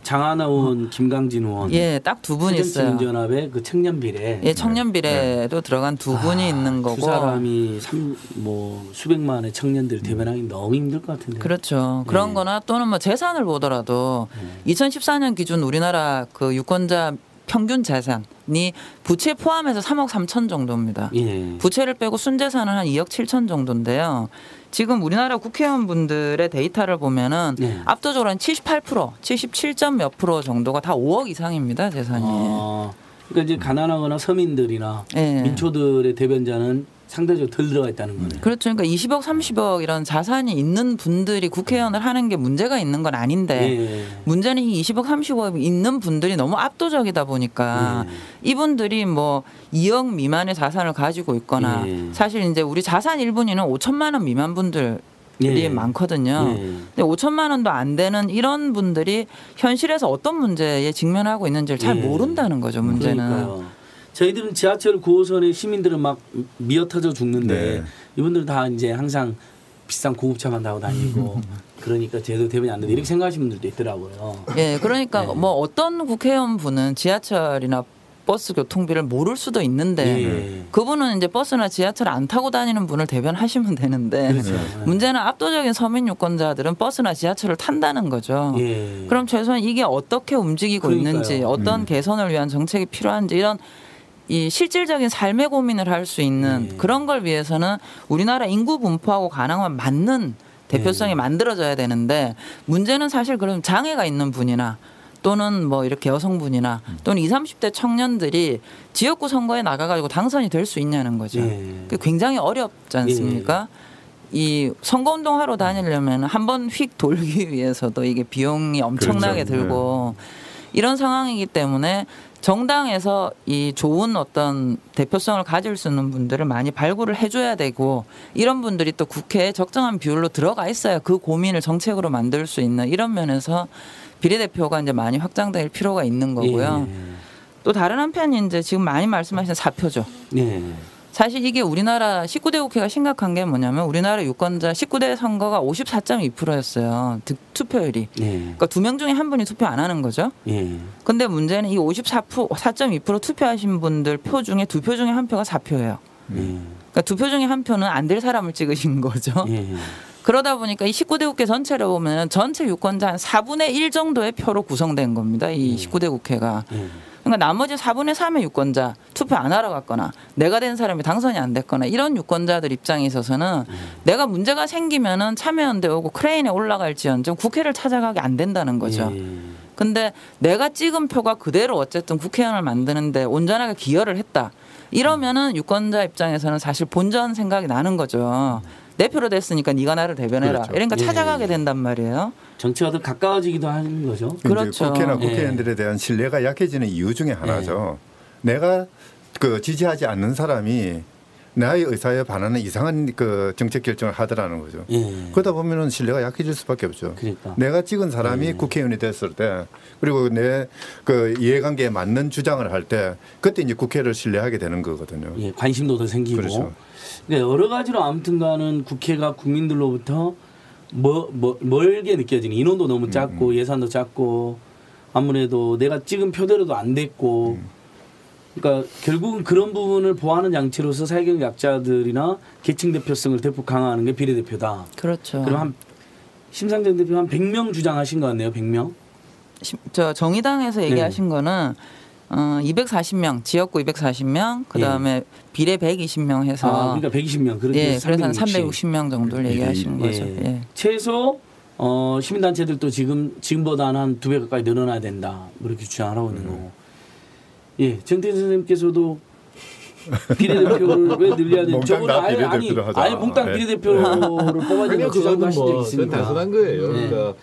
장하나 의원, 김강진 의원. 예, 딱 두 분 있어요. 새정치민주연합의 그 청년 비례. 예, 청년 비례도 들어간 두 분이 있는 거고. 두 사람이 수백만의 청년들 대변하기 너무 힘들 것 같은데. 그렇죠. 그런 거나 또는 뭐 재산을 보더라도 2014년 기준 우리나라 그 유권자 평균 재산이 부채 포함해서 3억 3천 정도입니다. 예. 부채를 빼고 순재산은 한 2억 7천 정도인데요. 지금 우리나라 국회의원분들의 데이터를 보면은 압도적으로 한 78%, 77점 몇 프로 정도가 다 5억 이상입니다, 재산이. 그러니까 이제 가난하거나 서민들이나 예. 민초들의 대변자는 상대적으로 덜 들어가 있다는 거네요. 그렇죠. 그러니까 20억, 30억 이런 자산이 있는 분들이 국회의원을 하는 게 문제가 있는 건 아닌데 문제는 이 20억, 30억 있는 분들이 너무 압도적이다 보니까 이분들이 뭐 2억 미만의 자산을 가지고 있거나 사실 이제 우리 자산 1분위는 5천만 원 미만 분들이 많거든요. 근데 5천만 원도 안 되는 이런 분들이 현실에서 어떤 문제에 직면하고 있는지를 잘 모른다는 거죠. 문제는. 그러니까요. 저희들은 지하철 9호선에 시민들은 막 미어터져 죽는데 이분들은 다 이제 항상 비싼 고급차만 타고 다니고 그러니까 제대로 대변이 안 된다 이렇게 생각하시는 분들도 있더라고요. 예, 그러니까 뭐 어떤 국회의원 분은 지하철이나 버스 교통비를 모를 수도 있는데 그분은 이제 버스나 지하철 안 타고 다니는 분을 대변하시면 되는데 그렇죠. 문제는 압도적인 서민 유권자들은 버스나 지하철을 탄다는 거죠. 그럼 최소한 이게 어떻게 움직이고 그러니까요. 있는지 어떤 개선을 위한 정책이 필요한지 이런 이 실질적인 삶의 고민을 할 수 있는 그런 걸 위해서는 우리나라 인구 분포하고 가능한 맞는 대표성이 만들어져야 되는데 문제는 사실 그런 장애가 있는 분이나 또는 뭐 이렇게 여성분이나 또는 20, 30대 청년들이 지역구 선거에 나가가지고 당선이 될 수 있냐는 거죠. 그게 굉장히 어렵지 않습니까? 이 선거운동 하러 다니려면 한 번 휙 돌기 위해서도 이게 비용이 엄청나게 그렇죠. 들고 이런 상황이기 때문에 정당에서 이 좋은 어떤 대표성을 가질 수 있는 분들을 많이 발굴을 해줘야 되고 이런 분들이 또 국회에 적정한 비율로 들어가 있어야 그 고민을 정책으로 만들 수 있는 이런 면에서 비례대표가 이제 많이 확장될 필요가 있는 거고요. 또 다른 한편이 이제 지금 많이 말씀하신 사표죠. 사실 이게 우리나라 19대 국회가 심각한 게 뭐냐면 우리나라 유권자 19대 선거가 54.2%였어요. 투표율이. 그러니까 2명 중에 한 분이 투표 안 하는 거죠. 근데 문제는 이 54.2% 투표하신 분들 표 중에 2표 중에 한 표가 4표예요. 그러니까 2표 중에 한 표는 안 될 사람을 찍으신 거죠. 그러다 보니까 이 19대 국회 전체를 보면 전체 유권자 한 4분의 1 정도의 표로 구성된 겁니다. 이 19대 국회가. 그러니까 나머지 4분의 3의 유권자 투표 안 하러 갔거나 내가 된 사람이 당선이 안 됐거나 이런 유권자들 입장에 있어서는 내가 문제가 생기면은 참여연대 오고 크레인에 올라갈지언정 국회를 찾아가게 안 된다는 거죠. 근데 내가 찍은 표가 그대로 어쨌든 국회의원을 만드는데 온전하게 기여를 했다. 이러면은 유권자 입장에서는 사실 본전 생각이 나는 거죠. 내 표로 됐으니까 네가 나를 대변해라. 그렇죠. 그러니까 찾아가게 된단 말이에요. 정치가 더 가까워지기도 하는 거죠. 그렇죠. 국회나 국회의원들에 대한 신뢰가 약해지는 이유 중에 하나죠. 내가 그 지지하지 않는 사람이 나의 의사에 반하는 이상한 그 정책 결정을 하더라는 거죠. 그러다 보면은 신뢰가 약해질 수밖에 없죠. 그러니까. 내가 찍은 사람이 국회의원이 됐을 때 그리고 내 그 이해관계에 맞는 주장을 할 때 그때 이제 국회를 신뢰하게 되는 거거든요. 관심도 더 생기고. 그렇죠. 그러니까 여러 가지로 아무튼간은 국회가 국민들로부터 멀게 느껴지는 인원도 너무 작고 예산도 작고 아무래도 내가 찍은 표대로도 안 됐고 그러니까 결국은 그런 부분을 보완하는 장치로서 사회적 약자들이나 계층 대표성을 대폭 강화하는 게 비례대표다. 그렇죠. 그럼 한 심상정 대표 한 100명 주장하신 것 같네요. 100명. 저 정의당에서 얘기하신 거는 240명 지역구 240명 그다음에 비례 120명 해서 그러니까 120명 그래서 한 360명 정도를 얘기하시는 거죠. 최소 시민단체들도 지금보다는 한 2배 가까이 늘어나야 된다. 그렇게 주장을 하고 있는 거고. 정태진 선생님께서도 비례대표를 왜 늘려야 되는지 저번에 아예 몽땅 비례대표를 뽑아야 되는 주장도 하신 적이 있습니다. 단순한 거예요. 그러니까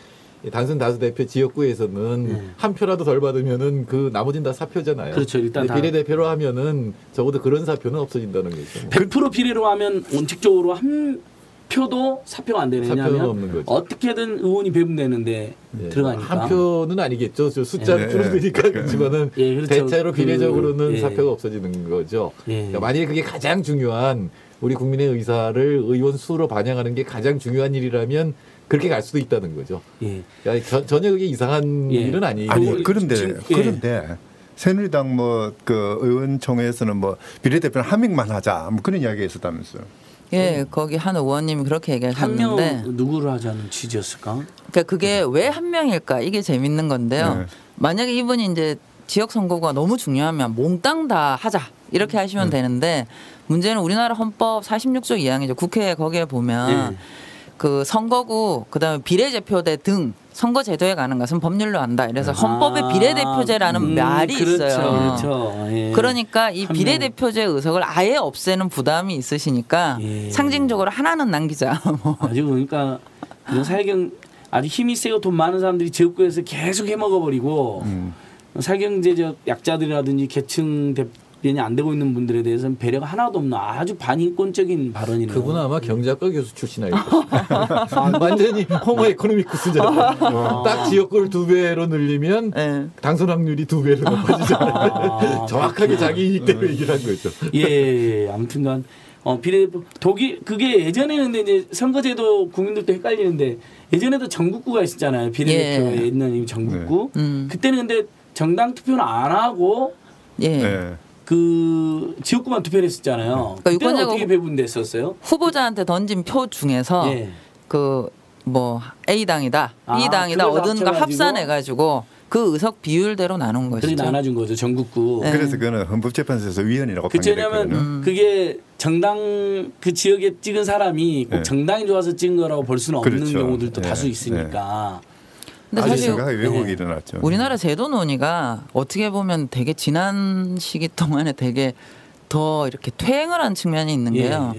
단순 다수 대표 지역구에서는 한 표라도 덜 받으면은 그 나머지는 다 사표잖아요. 그렇죠. 일단 비례대표로 하면은 적어도 그런 사표는 없어진다는 거죠. 100% 비례로 하면 원칙적으로 한 표도 사표가 안 되느냐 하면 어떻게든 의원이 배분되는데 들어가니까 한 표는 아니겠죠. 숫자를 줄어드니까 그렇지만은 그렇죠. 대체로 비례적으로는 사표가 없어지는 거죠. 그러니까 만약에 그게 가장 중요한 우리 국민의 의사를 의원 수로 반영하는 게 가장 중요한 일이라면 그렇게 갈 수도 있다는 거죠. 예. 그러니까 전혀 그게 이상한 일은 아니고. 아니 그런데 새누리당 뭐 그 의원총회에서는 뭐 비례대표는 한 명만 하자 뭐 그런 이야기가 있었다면서요. 예, 거기 한 의원님이 그렇게 한 얘기하셨는데 명 누구를 하자는 취지였을까? 그러니까 그게 왜 한 명일까 이게 재밌는 건데요. 네. 만약에 이분이 이제 지역 선거가 너무 중요하면 몽땅 다 하자 이렇게 하시면 되는데 문제는 우리나라 헌법 46조 2항이죠. 국회 거기에 보면 그 선거구 그다음에 비례대표제 등 선거 제도에 관한 것은 법률로 한다. 이래서 헌법에 비례대표제라는 말이 그렇죠, 있어요. 그렇죠. 예. 그러니까 이 한 비례대표제 의석을 아예 없애는 부담이 있으시니까 예. 상징적으로 하나는 남기자. 뭐. 아주 그러니까 이런 사회경 아주 힘이 세고 돈 많은 사람들이 지역구에서 계속 해먹어버리고 사회경제적 약자들이라든지 계층 대변이 안 되고 있는 분들에 대해서는 배려가 하나도 없는 아주 반인권적인 발언이네요. 그분 아마 경제학과 교수 출신 아닐까. 완전히 호모 에코노미쿠스잖아요. 딱 지역구를 2배로 늘리면 네. 당선 확률이 2배로 높아지잖아요. 정확하게 자기 이익 때문에 얘기를 한 거죠. 예, 아무튼간 비례대표 독일 그게 예전에는 근데 이제 선거제도 국민들도 헷갈리는데 예전에도 전국구가 있었잖아요. 비례대표에 예. 있는 이 전국구. 그때는 근데 정당 투표는 안 하고 예. 네. 그 지역구만 투표를 했었잖아요. 그러니까 그때는 유권자가 어떻게 배분됐었어요? 후보자한테 던진 표 중에서 예. 그 뭐 A 당이다, 아, B 당이다 그걸 얻은 거 합쳐가지고? 합산해 가지고 그 의석 비율대로 나눈 그렇게 것이죠. 나눠준 거죠. 전국구. 네. 그래서 그거는 헌법재판소에서 위헌이라고 그쵸, 판결했거든요. 왜냐면 그게 정당 그 지역에 찍은 사람이 꼭 네. 정당이 좋아서 찍은 거라고 볼 수는 없는 그렇죠. 경우들도 네. 다수 있으니까. 근데 아주 사실 심각하게 왜곡이 네. 일어났죠. 우리나라 제도 논의가 어떻게 보면 되게 지난 시기 동안에 되게 더 이렇게 퇴행을 한 측면이 있는 예, 게요.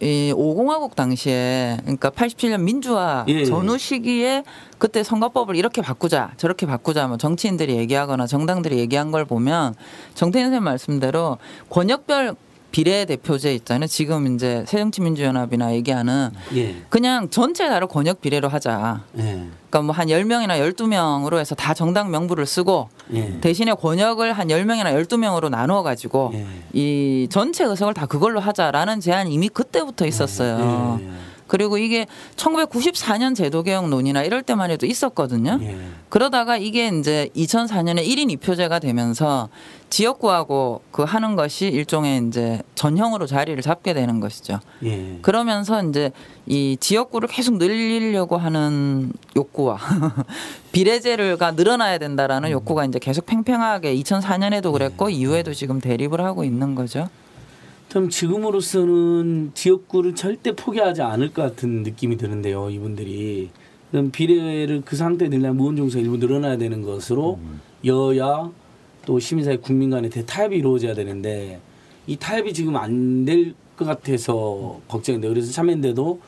이 5공화국 당시에 그러니까 87년 민주화 예. 전후 시기에 그때 선거법을 이렇게 바꾸자 저렇게 바꾸자 뭐 정치인들이 얘기하거나 정당들이 얘기한 걸 보면 정태인 선생님 말씀대로 권역별 비례대표제 있잖아요. 지금 이제 새정치민주연합이나 얘기하는 예. 그냥 전체 다를 권역 비례로 하자. 예. 그러니까 뭐 한 10명이나 12명으로 해서 다 정당 명부를 쓰고 예. 대신에 권역을 한 10명이나 12명으로 나누어 가지고 예. 이 전체 의석을 다 그걸로 하자라는 제안이 이미 그때부터 있었어요. 예. 그리고 이게 1994년 제도개혁 논의나 이럴 때만 해도 있었거든요. 예. 그러다가 이게 이제 2004년에 1인 2표제가 되면서 지역구하고 그 하는 것이 일종의 이제 전형으로 자리를 잡게 되는 것이죠. 예. 그러면서 이제 이 지역구를 계속 늘리려고 하는 욕구와 비례제가 늘어나야 된다라는 욕구가 이제 계속 팽팽하게 2004년에도 그랬고 이후에도 지금 대립을 하고 있는 거죠. 그럼 지금으로서는 지역구를 절대 포기하지 않을 것 같은 느낌이 드는데요. 이분들이. 그럼 비례를 그 상태에 늘려면 무언종사 일부 늘어나야 되는 것으로 여야 또 시민사회 국민 간의 대타협이 이루어져야 되는데 이 타협이 지금 안 될 것 같아서 걱정인데 그래서 참여인데도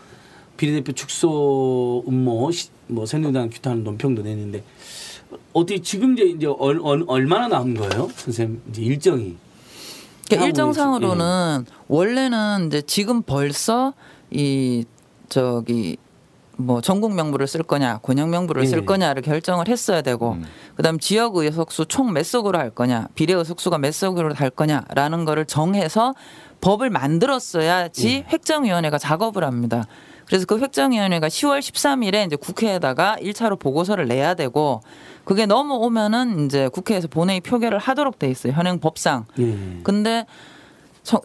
비례대표 축소 음모 뭐 새누리당 규탄 논평도 냈는데 어떻게 지금 이제 얼마나 남은 거예요, 선생님? 이제 일정이. 그러니까 일정상으로는 원래는 이제 지금 벌써 이 저기 뭐 전국 명부를 쓸 거냐 권역 명부를 쓸 거냐를 결정을 했어야 되고 그다음 지역 의석수 총 몇 석으로 할 거냐 비례 의석수가 몇 석으로 할 거냐라는 거를 정해서 법을 만들었어야지 획정위원회가 작업을 합니다. 그래서 그 획정위원회가 10월 13일에 이제 국회에다가 1차로 보고서를 내야 되고 그게 넘어오면은 이제 국회에서 본회의 표결을 하도록 돼 있어요. 현행 법상. 근데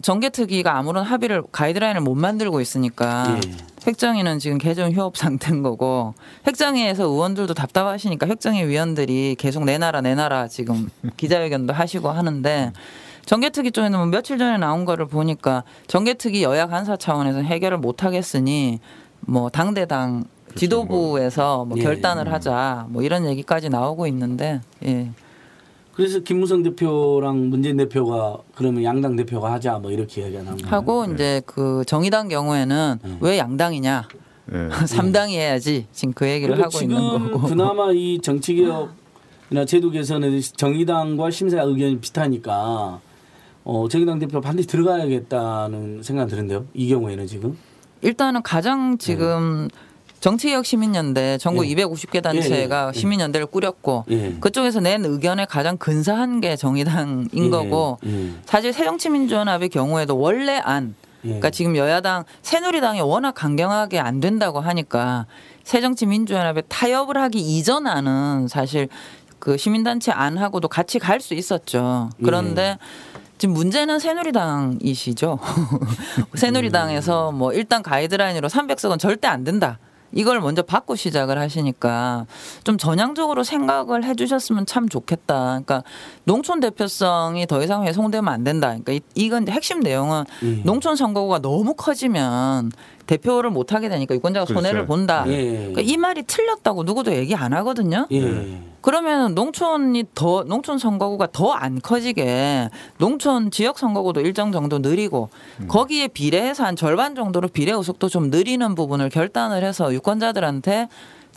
정개특위가 아무런 합의를 가이드라인을 못 만들고 있으니까 획정위는 지금 개정 휴업 상태인 거고 획정위에서 의원들도 답답하시니까 획정위 위원들이 계속 내놔라 지금 기자회견도 하시고 하는데 정개특위 쪽에는 뭐 며칠 전에 나온 거를 보니까 정개특위 여야 간사 차원에서 해결을 못 하겠으니 뭐 당대당 지도부에서 뭐 결단을 하자 뭐 이런 얘기까지 나오고 있는데 예. 그래서 김무성 대표랑 문재인 대표가 그러면 양당 대표가 하자 뭐 이렇게 얘기가 나온 거예요. 하고 이제 그 정의당 경우에는 왜 양당이냐? 3당이 해야지 지금 그 얘기를 그러니까 하고 있는 거고. 그나마 이 정치개혁이나 제도 개선에 정의당과 심사 의견이 비슷하니까 정의당 대표 반드시 들어가야겠다는 생각이 드는데요. 이 경우에는 지금 일단은 가장 지금 정치개혁 시민연대 전국 250개 단체가 시민연대를 꾸렸고 그쪽에서 낸 의견에 가장 근사한 게 정의당인 거고 사실 새정치민주연합의 경우에도 원래 그러니까 지금 여야당 새누리당이 워낙 강경하게 안 된다고 하니까 새정치민주연합에 타협을 하기 이전에는 사실 그 시민단체 안하고도 같이 갈 수 있었죠. 그런데 지금 문제는 새누리당이시죠. 새누리당에서 뭐 일단 가이드라인으로 300석은 절대 안 된다. 이걸 먼저 받고 시작을 하시니까 좀 전향적으로 생각을 해 주셨으면 참 좋겠다. 그러니까 농촌 대표성이 더 이상 훼손되면 안 된다. 그러니까 이건 핵심 내용은 농촌 선거구가 너무 커지면 대표를 못 하게 되니까 유권자가 그렇죠. 손해를 본다. 예. 그러니까 이 말이 틀렸다고 누구도 얘기 안 하거든요. 예. 그러면 농촌 선거구가 더 안 커지게 농촌 지역 선거구도 일정 정도 느리고 거기에 비례해서 한 절반 정도로 비례 의석도 좀 느리는 부분을 결단을 해서 유권자들한테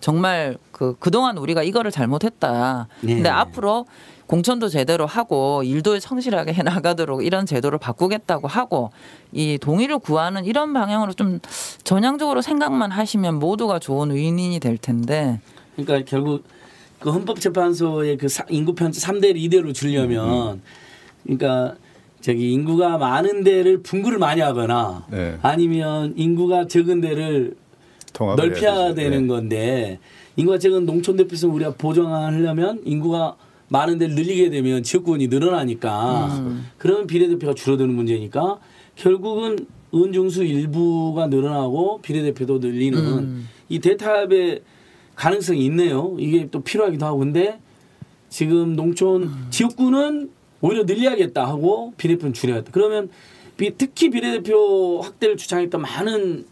정말 그동안 우리가 이거를 잘못했다. 근데 앞으로 공천도 제대로 하고 일도 성실하게 해 나가도록 이런 제도를 바꾸겠다고 하고 이 동의를 구하는 이런 방향으로 좀 전향적으로 생각만 하시면 모두가 좋은 위인이 될 텐데. 그러니까 결국 그 헌법재판소의 그 인구 편차 3대 2대로 주려면 그러니까 저기 인구가 많은 데를 분구를 많이 하거나 네. 아니면 인구가 적은 데를 넓혀야 되는 건데 인구가 적은 농촌 대표성 우리가 보장하려면 인구가 많은 데를 늘리게 되면 지역구원이 늘어나니까 그러면 비례대표가 줄어드는 문제니까 결국은 의원중수 일부가 늘어나고 비례대표도 늘리는 이 대타협의 가능성이 있네요. 이게 또 필요하기도 하고 근데 지금 농촌 지역구는 오히려 늘려야겠다 하고 비례대표는 줄여야겠다. 그러면 특히 비례대표 확대를 주장했던 많은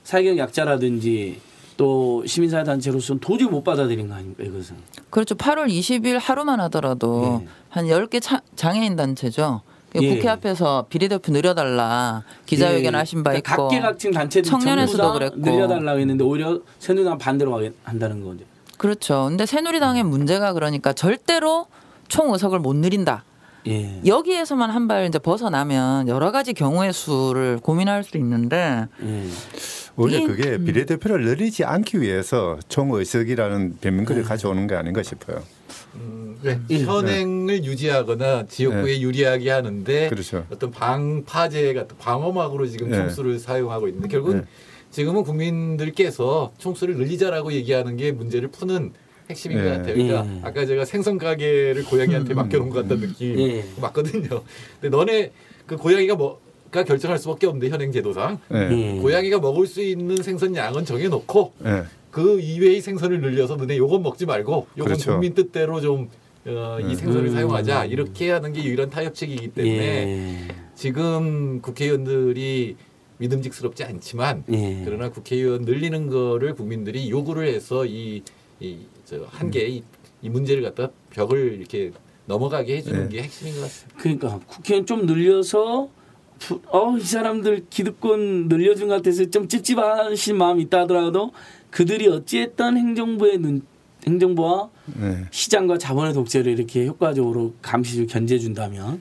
사회적 약자라든지 또 시민사회단체로서는 도저히 못 받아들인 거 아닙니까 이것은. 그렇죠. 8월 20일 하루만 하더라도 한 10개 장애인 단체죠. 국회 앞에서 비례대표 늘려달라 기자회견 하신 바 있고 각계각층 단체들 청년에서도 그랬고 늘려달라고 했는데 오히려 새누리당 반대로 한다는 거죠. 그렇죠. 근데 새누리당의 문제가 그러니까 절대로 총의석을 못 늘린다. 여기에서만 한 발 이제 벗어나면 여러 가지 경우의 수를 고민할 수 있는데 원래 그게 비례대표를 늘리지 않기 위해서 총의석이라는 변명거리를 가져오는 게 아닌가 싶어요. 네. 현행을 유지하거나 지역구에 유리하게 하는데 그렇죠. 어떤 방파제 같은 방어막으로 지금 총수를 사용하고 있는데 결국은 지금은 국민들께서 총수를 늘리자라고 얘기하는 게 문제를 푸는 핵심인 것 같아요. 그러니까 아까 제가 생선 가게를 고양이한테 맡겨놓은 것 같다는 느낌 맞거든요. 근데 너네 그 고양이가 뭐가 결정할 수밖에 없는데 현행 제도상 고양이가 먹을 수 있는 생선 양은 정해놓고 그 이외의 생선을 늘려서 너네 요건 먹지 말고 요건 그렇죠. 국민 뜻대로 좀 이 생선을 사용하자 이렇게 하는 게 유일한 타협책이기 때문에 지금 국회의원들이 믿음직스럽지 않지만 그러나 국회의원 늘리는 거를 국민들이 요구를 해서 이 한계의 이 문제를 갖다 벽을 이렇게 넘어가게 해주는 게 핵심인 것 같습니다. 그러니까 국회의원 좀 늘려서 이 사람들 기득권 늘려준 것 같아서 좀 찝찝하신 마음이 있다 하더라도 그들이 어찌했던 행정부와 시장과 자본의 독재를 이렇게 효과적으로 감시를 견제해준다면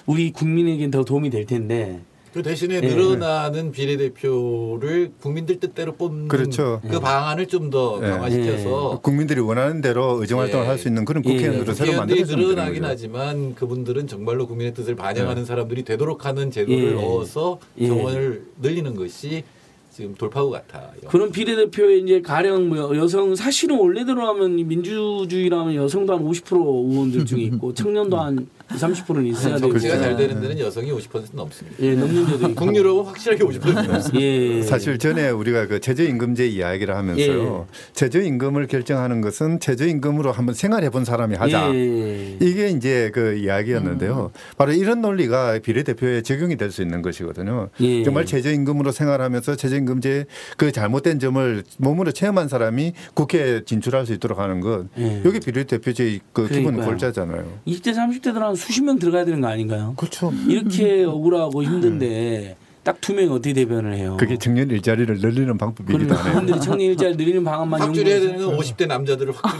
우리 국민에겐 더 도움이 될 텐데 그 대신에 늘어나는 비례대표를 국민들 뜻대로 뽑는 그렇죠. 그 방안을 좀 더 강화시켜서 국민들이 원하는 대로 의정활동을 할 수 있는 그런 국회의원들을 새로 만들어야 되는 거죠. 늘어나긴 하지만 그분들은 정말로 국민의 뜻을 반영하는 사람들이 되도록 하는 제도를 넣어서 정원을 늘리는 것이 지금 돌파구 같아요. 그런 비례대표에 이제 가령 여성 사실은 원래대로 하면 민주주의라면 여성도 한 50% 의원들 중에 있고 청년도 한 30%는 있어야 되고 정치가 잘 되는 데는 여성이 50% 넘습니다. 넘는 데도 있고. 북유럽은 확실하게 50% 넘습니다. 사실 전에 우리가 그 최저임금제 이야기를 하면서요. 최저임금을 결정하는 것은 최저임금으로 한번 생활해 본 사람이 하자. 이게 이제 그 이야기였는데요. 바로 이런 논리가 비례대표에 적용이 될 수 있는 것이거든요. 정말 최저임금으로 생활하면서 최저임금제 그 잘못된 점을 몸으로 체험한 사람이 국회에 진출할 수 있도록 하는 것. 여기 비례대표제의 그 기본 골자잖아요. 20대 30대들은 한 수십 명 들어가야 되는 거 아닌가요? 그렇죠. 이렇게 억울하고 힘든데 딱 2명이 어떻게 대변을 해요? 그게 청년 일자리를 늘리는 방법이기도 하네요. 그분들이 청년 일자리 늘리는 방안만 확 줄여야 되는 건 50대 남자들을 확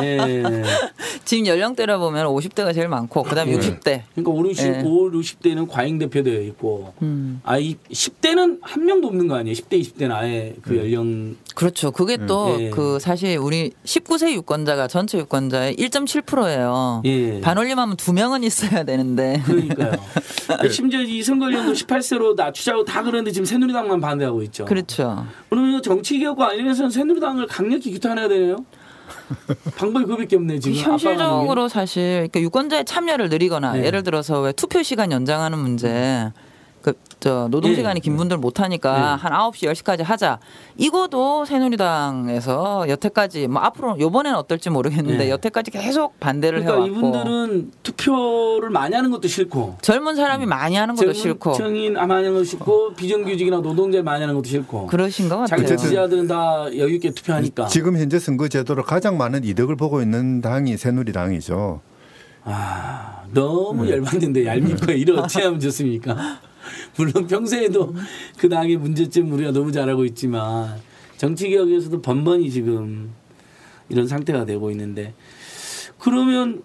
줄여야 돼요. 지금 연령대로 보면 50대가 제일 많고 그다음에 60대. 그러니까 5, 60대는 과잉 대표되어 있고, 이 10대는 한 명도 없는 거 아니에요? 10대, 20대는 아예 그 연령. 그렇죠. 그게 또 그 사실 우리 19세 유권자가 전체 유권자의 1.7%예요. 반올림하면 2명은 있어야 되는데. 그러니까요. 심지어 이 선거연령 18세로 낮추자고 다 그러는데 지금 새누리당만 반대하고 있죠. 그렇죠. 그러면 정치개혁과 관련해서는 새누리당을 강력히 규탄해야 되네요. 방법이 그밖에 없네 지금. 현실적으로 사실 그러니까 유권자의 참여를 늘리거나 예를 들어서 왜 투표 시간 연장하는 문제. 노동 시간이 긴 분들 못 하니까 한 9시 10시까지 하자. 이거도 새누리당에서 여태까지 뭐 앞으로 요번에는 어떨지 모르겠는데 여태까지 계속 반대를 그러니까 해왔고. 이분들은 투표를 많이 하는 것도 싫고 젊은 사람이 많이 하는 것도 싫고 청인 많이 하는 것도 싫고 비정규직이나 노동자 많이 하는 것도 싫고 그러신 것 같아요. 자기 지지자들은 다 여유 있게 투표하니까. 지금 현재 선거 제도로 가장 많은 이득을 보고 있는 당이 새누리당이죠. 너무 열받는데 얄밉고 이를 어떻게 하면 좋습니까? 물론 평소에도 그 당의 문제점 우리가 너무 잘 알고 있지만 정치개혁에서도 번번이 지금 이런 상태가 되고 있는데, 그러면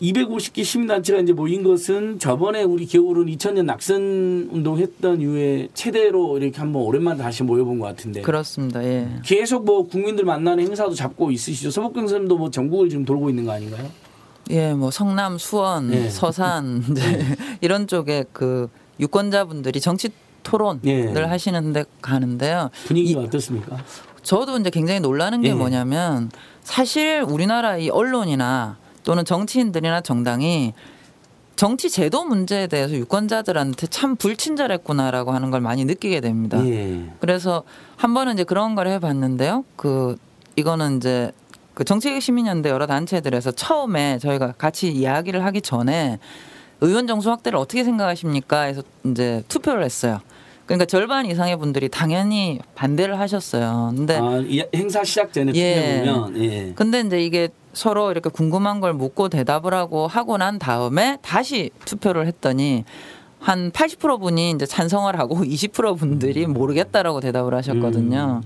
250개 시민단체가 이제 모인 것은 저번에 우리 기억으로는 2000년 낙선 운동했던 이후에 최대로 이렇게 한번 오랜만에 다시 모여본 것 같은데. 그렇습니다. 예. 계속 뭐 국민들 만나는 행사도 잡고 있으시죠. 서복경 선생님도 뭐 전국을 지금 돌고 있는 거 아닌가요? 예, 뭐 성남, 수원, 서산 이런 쪽에 그 유권자분들이 정치 토론을 하시는데 가는데요. 분위기가 어떻습니까? 저도 이제 굉장히 놀라는 게 뭐냐면 사실 우리나라 이 언론이나 또는 정치인들이나 정당이 정치 제도 문제에 대해서 유권자들한테 참 불친절했구나라고 하는 걸 많이 느끼게 됩니다. 그래서 한 번은 이제 그런 걸 해봤는데요. 이거는 이제 그 정치개혁 시민연대 여러 단체들에서 처음에 저희가 같이 이야기를 하기 전에 의원 정수 확대를 어떻게 생각하십니까? 해서 이제 투표를 했어요. 그러니까 절반 이상의 분들이 당연히 반대를 하셨어요. 근데 행사 시작 전에 투표해보면. 근데 이제 이게 서로 이렇게 궁금한 걸 묻고 대답을 하고 난 다음에 다시 투표를 했더니 한 80% 분이 이제 찬성을 하고 20% 분들이 모르겠다라고 대답을 하셨거든요.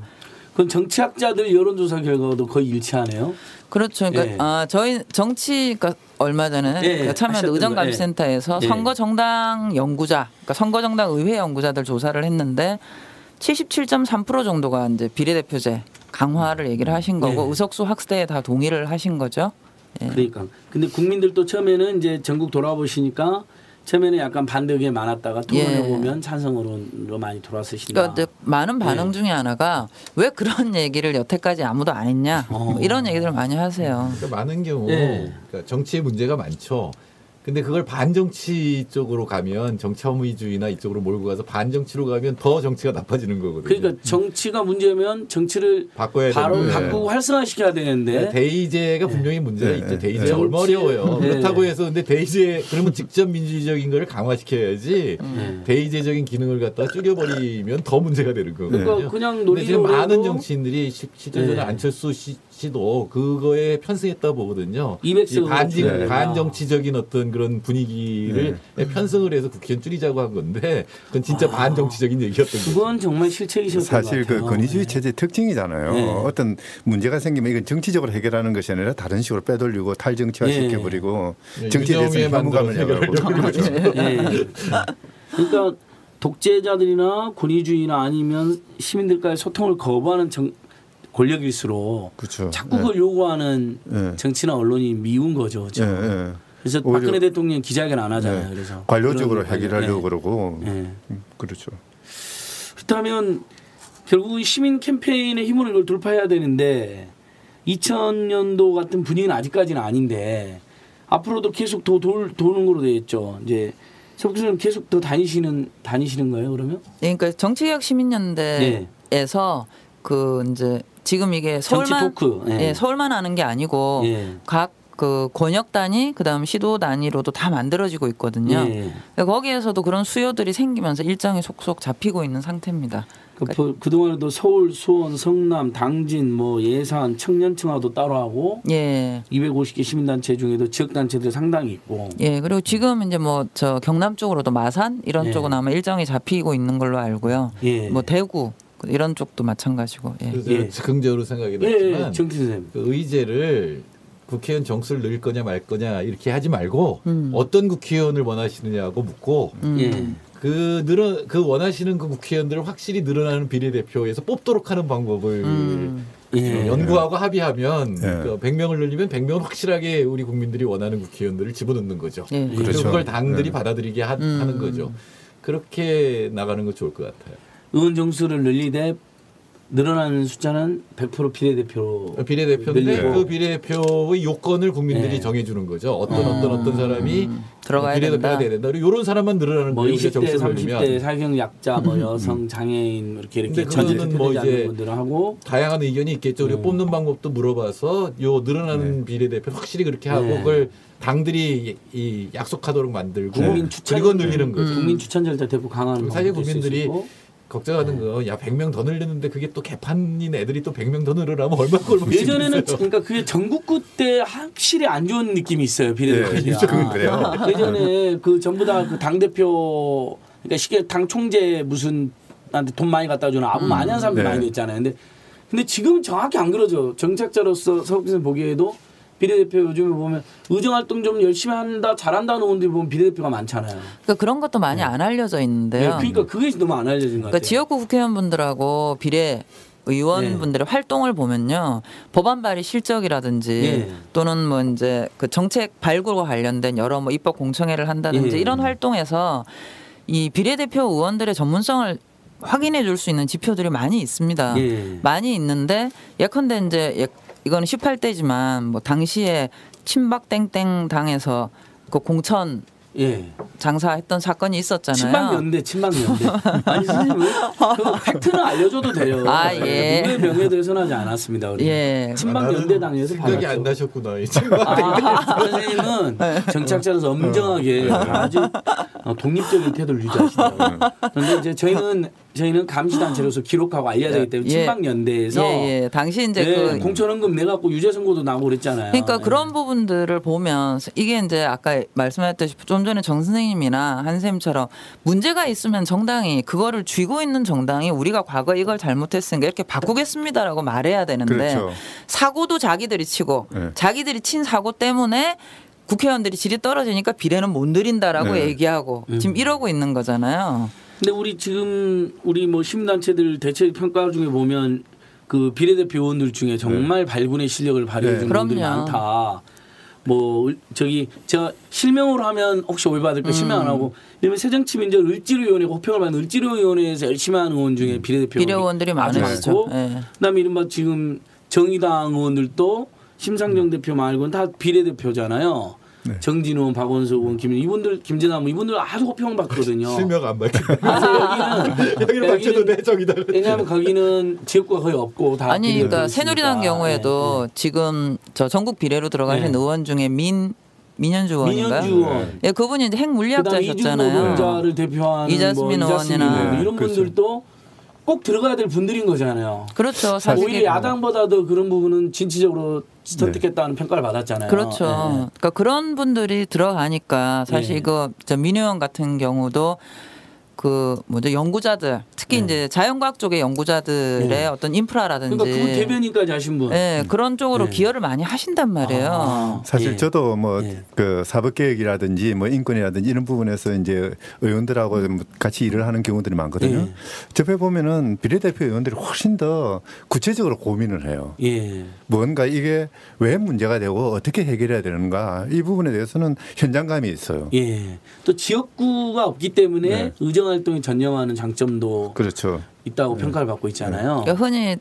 그럼 정치학자들 여론조사 결과도 거의 일치하네요. 그렇죠. 그러니까 저희 정치가 얼마 전에 참여한 의정감시센터에서 선거정당 연구자, 그러니까 선거정당 의회 연구자들 조사를 했는데 77.3% 정도가 이제 비례대표제 강화를 얘기를 하신 거고 의석수 확대에 다 동의를 하신 거죠. 그러니까. 근데 국민들도 처음에는 이제 전국 돌아보시니까 처음에는 약간 반대 의견이 많았다가 토론해 보면 찬성으로 많이 돌아서신다. 그러니까 많은 반응 중에 하나가 왜 그런 얘기를 여태까지 아무도 안 했냐 뭐 이런 얘기들을 많이 하세요. 그러니까 많은 경우 그러니까 정치에 문제가 많죠. 근데 그걸 반정치 쪽으로 가면 정치 허무주의나 이쪽으로 몰고 가서 반정치로 가면 더 정치가 나빠지는 거거든요. 그러니까 정치가 문제면 정치를 바꿔야 바로 바꾸고 활성화시켜야 되는데. 그러니까 대의제가 분명히 문제가 있죠. 대의제 얼마 어려워요. 그렇다고 해서 근데 대의제 그러면 직접 민주주의적인 걸 강화시켜야지 대의제적인 기능을 갖다 줄여버리면 더 문제가 되는 거거든요. 그러니까 그냥 근데 지금 많은 정치인들이 실제로 안철수 씨도 그거에 편승했다 보거든요. 이 반정치적인 어떤 그런 분위기를 편승을 해서 국회의원 줄이자고 한 건데 그건 진짜 반정치적인 얘기였던 거죠. 그건 정말 실책이셨던 사실 것 같아요. 그 권위주의 체제의 특징이잖아요. 어떤 문제가 생기면 이건 정치적으로 해결하는 것이 아니라 다른 식으로 빼돌리고 탈정치화 시켜버리고 정치에 대해서 혐오감을 해결하고. 그러니까 독재자들이나 권위주의나 아니면 시민들과의 소통을 거부하는 권력일수록 그렇죠. 자꾸 그걸 요구하는 정치나 언론이 미운 거죠. 그래서 박근혜 대통령 기자회견 안 하잖아요. 그래서 관료적으로 해결하려고 그러고 그렇죠. 그렇다면 결국 시민 캠페인의 힘으로 이걸 돌파해야 되는데 2000년도 같은 분위기는 아직까지는 아닌데 앞으로도 계속 더 도는 거로 되어 있죠. 이제 서복수는 계속 더 다니시는 거예요, 그러면? 그러니까 정치개혁 시민연대에서 그 이제 지금 이게 서울만 하는 게 아니고 각 그 권역 단위 그다음 시도 단위로도 다 만들어지고 있거든요. 거기에서도 그런 수요들이 생기면서 일정이 속속 잡히고 있는 상태입니다. 그동안에도 서울, 수원, 성남, 당진, 뭐 예산, 청년층화도 따로 하고 250개 시민단체 중에도 지역단체들이 상당히 있고. 그리고 지금 이제 뭐 저 경남 쪽으로도 마산 이런 쪽은 아마 일정이 잡히고 있는 걸로 알고요. 뭐 대구 이런 쪽도 마찬가지고. 그래서 즉흥적으로 생각이 났지만 그 의제를 국회의원 정수를 늘릴 거냐 말 거냐 이렇게 하지 말고 어떤 국회의원을 원하시느냐고 묻고 그 원하시는 그 국회의원들을 확실히 늘어나는 비례대표에서 뽑도록 하는 방법을 연구하고 합의하면 그 100명을 늘리면 100명은 확실하게 우리 국민들이 원하는 국회의원들을 집어넣는 거죠. 그래서 그걸 당들이 받아들이게 하는 거죠. 그렇게 나가는 거 좋을 것 같아요. 의원 정수를 늘리되 늘어나는 숫자는 100% 비례대표인데 늘리고. 그 비례대표의 요건을 국민들이 정해주는 거죠. 어떤 사람이 비례대표가 돼야 된다. 그리고 이런 사람만 늘어나는 뭐 거예요. 20대, 정수를 30대 늘리면. 사회적 약자, 뭐 여성, 장애인 이렇게 그거는 뭐 이제 분들하고 다양한 의견이 있겠죠. 우리가 뽑는 방법도 물어봐서 요 늘어나는 비례대표 확실히 그렇게 하고 그걸 당들이 이 약속하도록 만들고 그리고 늘리는 거죠. 국민 추천 절차 대폭 강화하는 사실 국민들이 걱정하는 거, 야 100명 더 늘렸는데 그게 또 개판인 애들이 또 100명 더 늘으라면 얼마나 예전에는 그러니까 그게 전국구 때 확실히 안 좋은 느낌이 있어요 비례대표. 그래요. 예전에 그 전부 다 그 당 대표 그러니까 쉽게 당 총재 무슨 나한테 돈 많이 갖다 주는 아부 많이 한 사람들 많이 됐잖아요. 근데 지금은 정확히 안 그러죠. 정책자로서 서울시에서 보기에도 비례대표 요즘에 보면 의정활동 좀 열심히 한다 잘한다는 의원들이 보면 비례대표가 많잖아요. 그러니까 그런 것도 많이 안 알려져 있는데요. 그러니까 그게 너무 안 알려진 것 같아요. 그러니까 지역구 국회의원분들하고 비례 의원분들의 활동을 보면요, 법안 발의 실적이라든지 또는 뭐 이제 그 정책 발굴과 관련된 여러 뭐 입법 공청회를 한다든지 이런 활동에서 이 비례대표 의원들의 전문성을 확인해 줄 수 있는 지표들이 많이 있습니다. 많이 있는데 예컨대 이제 이거는 18대지만 뭐 당시에 친박 땡땡 당에서 그 공천 장사했던 사건이 있었잖아요. 친박연대. 아니 선생님 그 팩트는 알려줘도 돼요. 누구의 명예에 대해서는 하지 않았습니다. 우리. 친박연대당에서 생각이 안 나셨구나. 선생님은 정치학자로서 엄정하게 아주 독립적인 태도를 유지하시더라고요. 그런데 이제 저희는 감시단체로서 기록하고 알려야 되기 때문에 친박연대에서 당시 이제 공천헌금 내갖고 유죄 선고도 나오고 그랬잖아요. 그러니까 그런 부분들을 보면 이게 이제 아까 말씀하셨듯이 좀 전에 정 선생님이나 한 선생님처럼 문제가 있으면 정당이 그거를 쥐고 있는 정당이 우리가 과거에 이걸 잘못했으니까 이렇게 바꾸겠습니다라고 말해야 되는데 사고도 자기들이 치고 자기들이 친 사고 때문에 국회의원들이 질이 떨어지니까 비례는 못 늘린다라고 얘기하고 지금 이러고 있는 거잖아요. 근데 우리 뭐 시민단체들 대책 평가 중에 보면 그 비례대표 의원들 중에 정말 발군의 실력을 발휘해 주는 분들이 많다. 뭐 제가 실명으로 하면 혹시 오해받을까 실명 안 하고 이러면 새정치민주화 을지로위원회가 호평을 받는 을지로위원회에서 열심히 하는 의원 중에 비례대표 의원들이 많으시죠. 그다음에 이른바 지금 정의당 의원들도 심상정 대표 말고는 다 비례대표잖아요. 정진우 의원, 박원석 의원, 김재남 이분들 아주 호평을 받거든요. 실명 안 밝힌다. 여기는 밝혀도 돼 정의당. 왜냐하면 거기는 지역구가 거의 없고 다. 아니 그러니까 새누리당 경우에도 지금 저 전국 비례로 들어가신 의원 중에 민현주 의원인가요? 그분이 이제 핵물리학자셨잖아요. 노동자를 대표하는 이자스민 의원이나 이런 분들도 꼭 들어가야 될 분들인 거잖아요. 그렇죠. 사실 오히려 야당보다도 그런 부분은 진취적으로 선택했다는 평가를 받았잖아요. 그렇죠. 그러니까 그런 분들이 들어가니까 사실 이거 민 의원 같은 경우도 그 연구자들 특히 이제 자연과학 쪽의 연구자들의 어떤 인프라라든지 그러니까 그분 대변인까지 하신 분. 그런 쪽으로 기여를 많이 하신단 말이에요. 사실 저도 뭐 그 사법개혁이라든지 뭐 인권이라든지 이런 부분에서 이제 의원들하고 같이 일을 하는 경우들이 많거든요. 접해 보면은 비례대표 의원들이 훨씬 더 구체적으로 고민을 해요. 뭔가 이게 왜 문제가 되고 어떻게 해결해야 되는가 이 부분에 대해서는 현장감이 있어요. 또 지역구가 없기 때문에 의정활동에 전념하는 장점도 있다고 평가를 받고 있잖아요. 그러니까 흔히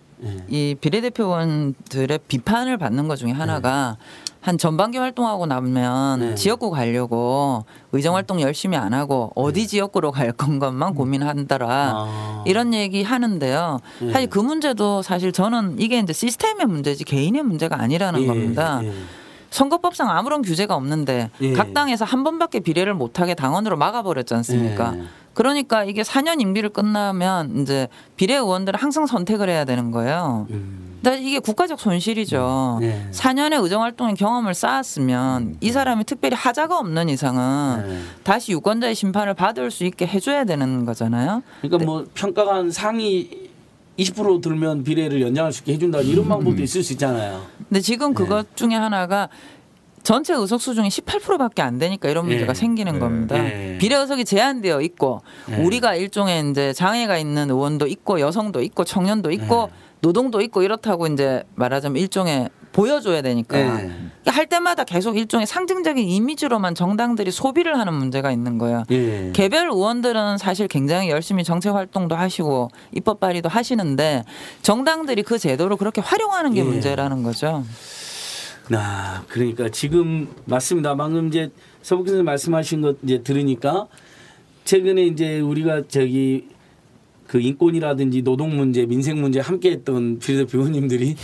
이 비례대표 의원들의 비판을 받는 것 중에 하나가 한 전반기 활동하고 나면 지역구 가려고 의정활동 열심히 안 하고 어디 지역구로 갈 것만 고민한다라 이런 얘기 하는데요. 사실 그 문제도 사실 저는 이게 이제 시스템의 문제지 개인의 문제가 아니라는 겁니다. 선거법상 아무런 규제가 없는데 각 당에서 한 번밖에 비례를 못하게 당원으로 막아버렸지 않습니까? 그러니까 이게 4년 임기를 끝나면 이제 비례 의원들은 항상 선택을 해야 되는 거예요. 근데 이게 국가적 손실이죠. 4년의 의정활동의 경험을 쌓았으면 이 사람이 특별히 하자가 없는 이상은 다시 유권자의 심판을 받을 수 있게 해줘야 되는 거잖아요. 그러니까 뭐 평가가 한 상위 20% 들면 비례를 연장할 수 있게 해준다 이런 방법도 있을 수 있잖아요. 근데 지금 그것 중에 하나가 전체 의석수 중에 18%밖에 안 되니까 이런 문제가 생기는 겁니다. 비례 의석이 제한되어 있고 우리가 일종의 이제 장애가 있는 의원도 있고 여성도 있고 청년도 있고 노동도 있고 이렇다고 이제 말하자면 일종의 보여줘야 되니까 할 때마다 계속 일종의 상징적인 이미지로만 정당들이 소비를 하는 문제가 있는 거예요. 개별 의원들은 사실 굉장히 열심히 정책 활동도 하시고 입법 발의도 하시는데 정당들이 그 제도를 그렇게 활용하는 게 문제라는 거죠. 그러니까 지금 맞습니다. 방금 이제 서북선생님 말씀하신 것 이제 들으니까 최근에 이제 우리가 그 인권이라든지 노동 문제, 민생 문제 함께했던 비례대표 의원님들이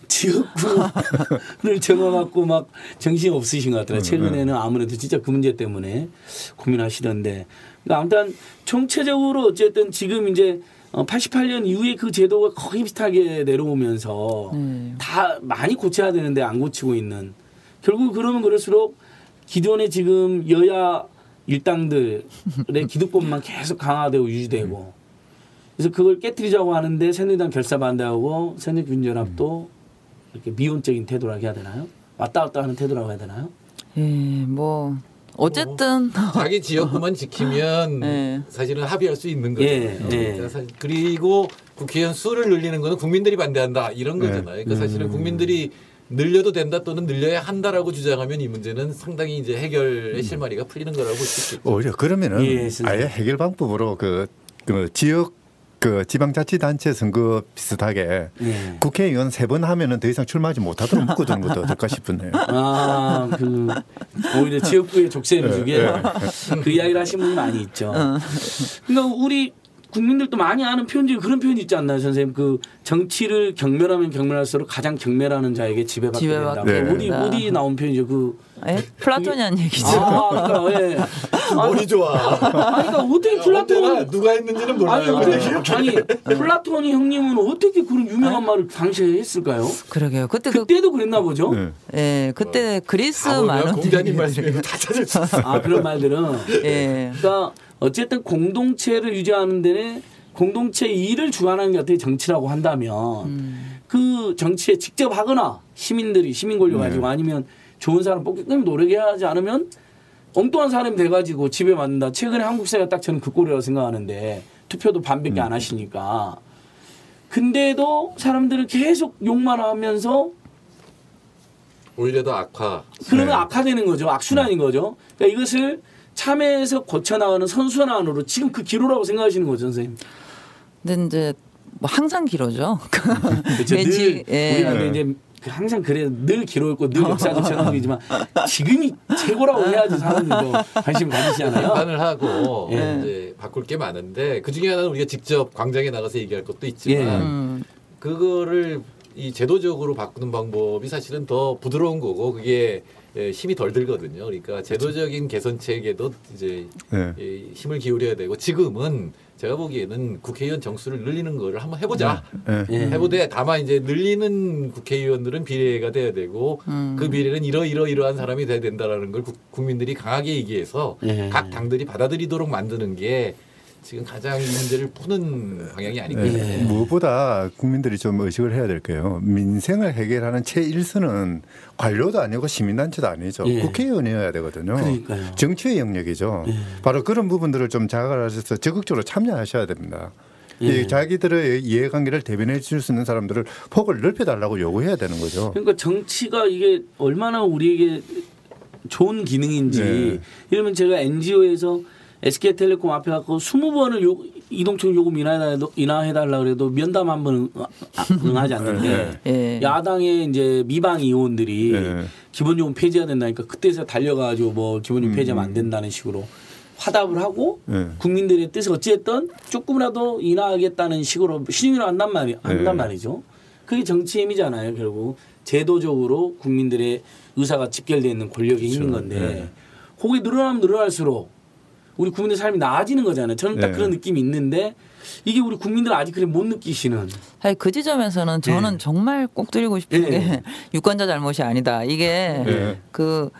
지역구를 정해갖고 막 정신이 없으신 것 같더라고요. 최근에는 아무래도 진짜 그 문제 때문에 고민하시던데. 그러니까 아무튼 총체적으로 어쨌든 지금 이제 88년 이후에 그 제도가 거의 비슷하게 내려오면서 다 많이 고쳐야 되는데 안 고치고 있는. 결국 그러면 그럴수록 기존의 지금 여야 일당들의 기득권만 계속 강화되고 유지되고. 그래서 그걸 깨뜨리자고 하는데 새누리당 결사 반대하고 새누리민주연합도 이렇게 미온적인 태도라고 해야 되나요? 왔다 갔다 하는 태도라고 해야 되나요? 뭐 어쨌든 자기 지역구만 지키면 사실은 합의할 수 있는 거죠. 그리고 국회의원 수를 늘리는 거는 국민들이 반대한다 이런 거잖아요. 그러니까 사실은 국민들이 늘려도 된다 또는 늘려야 한다라고 주장하면 이 문제는 상당히 이제 해결의 실마리가 풀리는 거라고 볼 수 있겠죠. 오히려 그러면은 아예 해결 방법으로 그 지역 그 지방자치단체 선거 비슷하게 국회의원 3번 하면은 더 이상 출마하지 못하도록 묶어두는 것도 어떨까 싶네요. 오히려 지역구의 족쇄를 주게 그 이야기를 하신 분이 많이 있죠. 그러니까 우리 국민들도 많이 아는 표현 중에 그런 표현이 있지 않나요, 선생님? 그 정치를 경멸하면 경멸할수록 가장 경멸하는 자에게 지배받게 된다. 어디 나온 표현이죠? 플라톤이란 얘기죠. 그러니까 머리 좋아. 그러니까 어떻게 플라톤 누가 했는지는 몰라요. 플라톤이 형님은 어떻게 그런 유명한 말을 당시에 했을까요? 그러게요. 그때도 그랬나 보죠. 그때 그리스 많은 공자님 말씀에 다 찾을 수 있어요. 그런 말들은. 그러니까 어쨌든 공동체를 유지하는 데는 공동체 일을 주관하는 게 어떻게 정치라고 한다면 그 정치에 직접 하거나 시민 권력 가지고 아니면 좋은 사람 뽑기끔 노력하지 않으면 엉뚱한 사람이 돼가지고 지배받는다. 최근에 한국 사회가 딱 저는 그 꼴이라고 생각하는데 투표도 반밖에 안 하시니까. 근데도 사람들은 계속 욕만 하면서 오히려 더 악화. 그러면 악화되는 거죠. 악순환인 거죠. 그러니까 이것을 참여해서 고쳐나가는 선순환으로 지금 그 기로라고 생각하시는 거죠, 선생님. 근데 이제 뭐 항상 기로죠. 그렇죠. 늘 우리가 이제 항상 그래 늘 기로였고 늘 역사적 전환이지만 지금이 최고라고 해야지 사람들도 관심 가지시잖아요. 비판을 하고 이제 바꿀 게 많은데 그 중에 하나는 우리가 직접 광장에 나가서 얘기할 것도 있지만 그거를 이 제도적으로 바꾸는 방법이 사실은 더 부드러운 거고 그게 힘이 덜 들거든요. 그러니까 제도적인 개선책에도 이제 힘을 기울여야 되고 지금은 제가 보기에는 국회의원 정수를 늘리는 거를 한번 해보자. 해보되 다만 이제 늘리는 국회의원들은 비례가 돼야 되고 그 비례는 이러이러한 사람이 돼야 된다라는 걸 국민들이 강하게 얘기해서 각 당들이 받아들이도록 만드는 게 지금 가장 이 문제를 푸는 방향이 아닐까 싶어요. 무엇보다 국민들이 좀 의식을 해야 될 거예요. 민생을 해결하는 최일선은 관료도 아니고 시민단체도 아니죠. 국회의원이어야 되거든요. 그러니까요. 정치의 영역이죠. 바로 그런 부분들을 좀 자각을 하셔서 적극적으로 참여하셔야 됩니다. 자기들의 이해관계를 대변해 줄 수 있는 사람들을 폭을 넓혀달라고 요구해야 되는 거죠. 그러니까 정치가 이게 얼마나 우리에게 좋은 기능인지 이러면 제가 NGO에서 SK텔레콤 앞에 갖고 20번을 이동청 요금 인하해달라 그래도 면담 한 번 응하지 않는데 야당의 이제 미방 의원들이 기본요금 폐지해야 된다니까 그때서 달려가지고 뭐 기본요금 폐지하면 안 된다는 식으로 화답을 하고 국민들의 뜻을 어찌했든 조금이라도 인하하겠다는 식으로 신용을 한단 말이죠. 그게 정치의 힘이잖아요. 결국 제도적으로 국민들의 의사가 집결되어 있는 권력이 있는 건데 그게 늘어나면 늘어날수록 우리 국민들 삶이 나아지는 거잖아요. 저는 딱 그런 느낌이 있는데 이게 우리 국민들은 아직 그래 못 느끼시는. 그 지점에서는 저는 정말 꼭 드리고 싶은 게 유권자 잘못이 아니다. 이게 그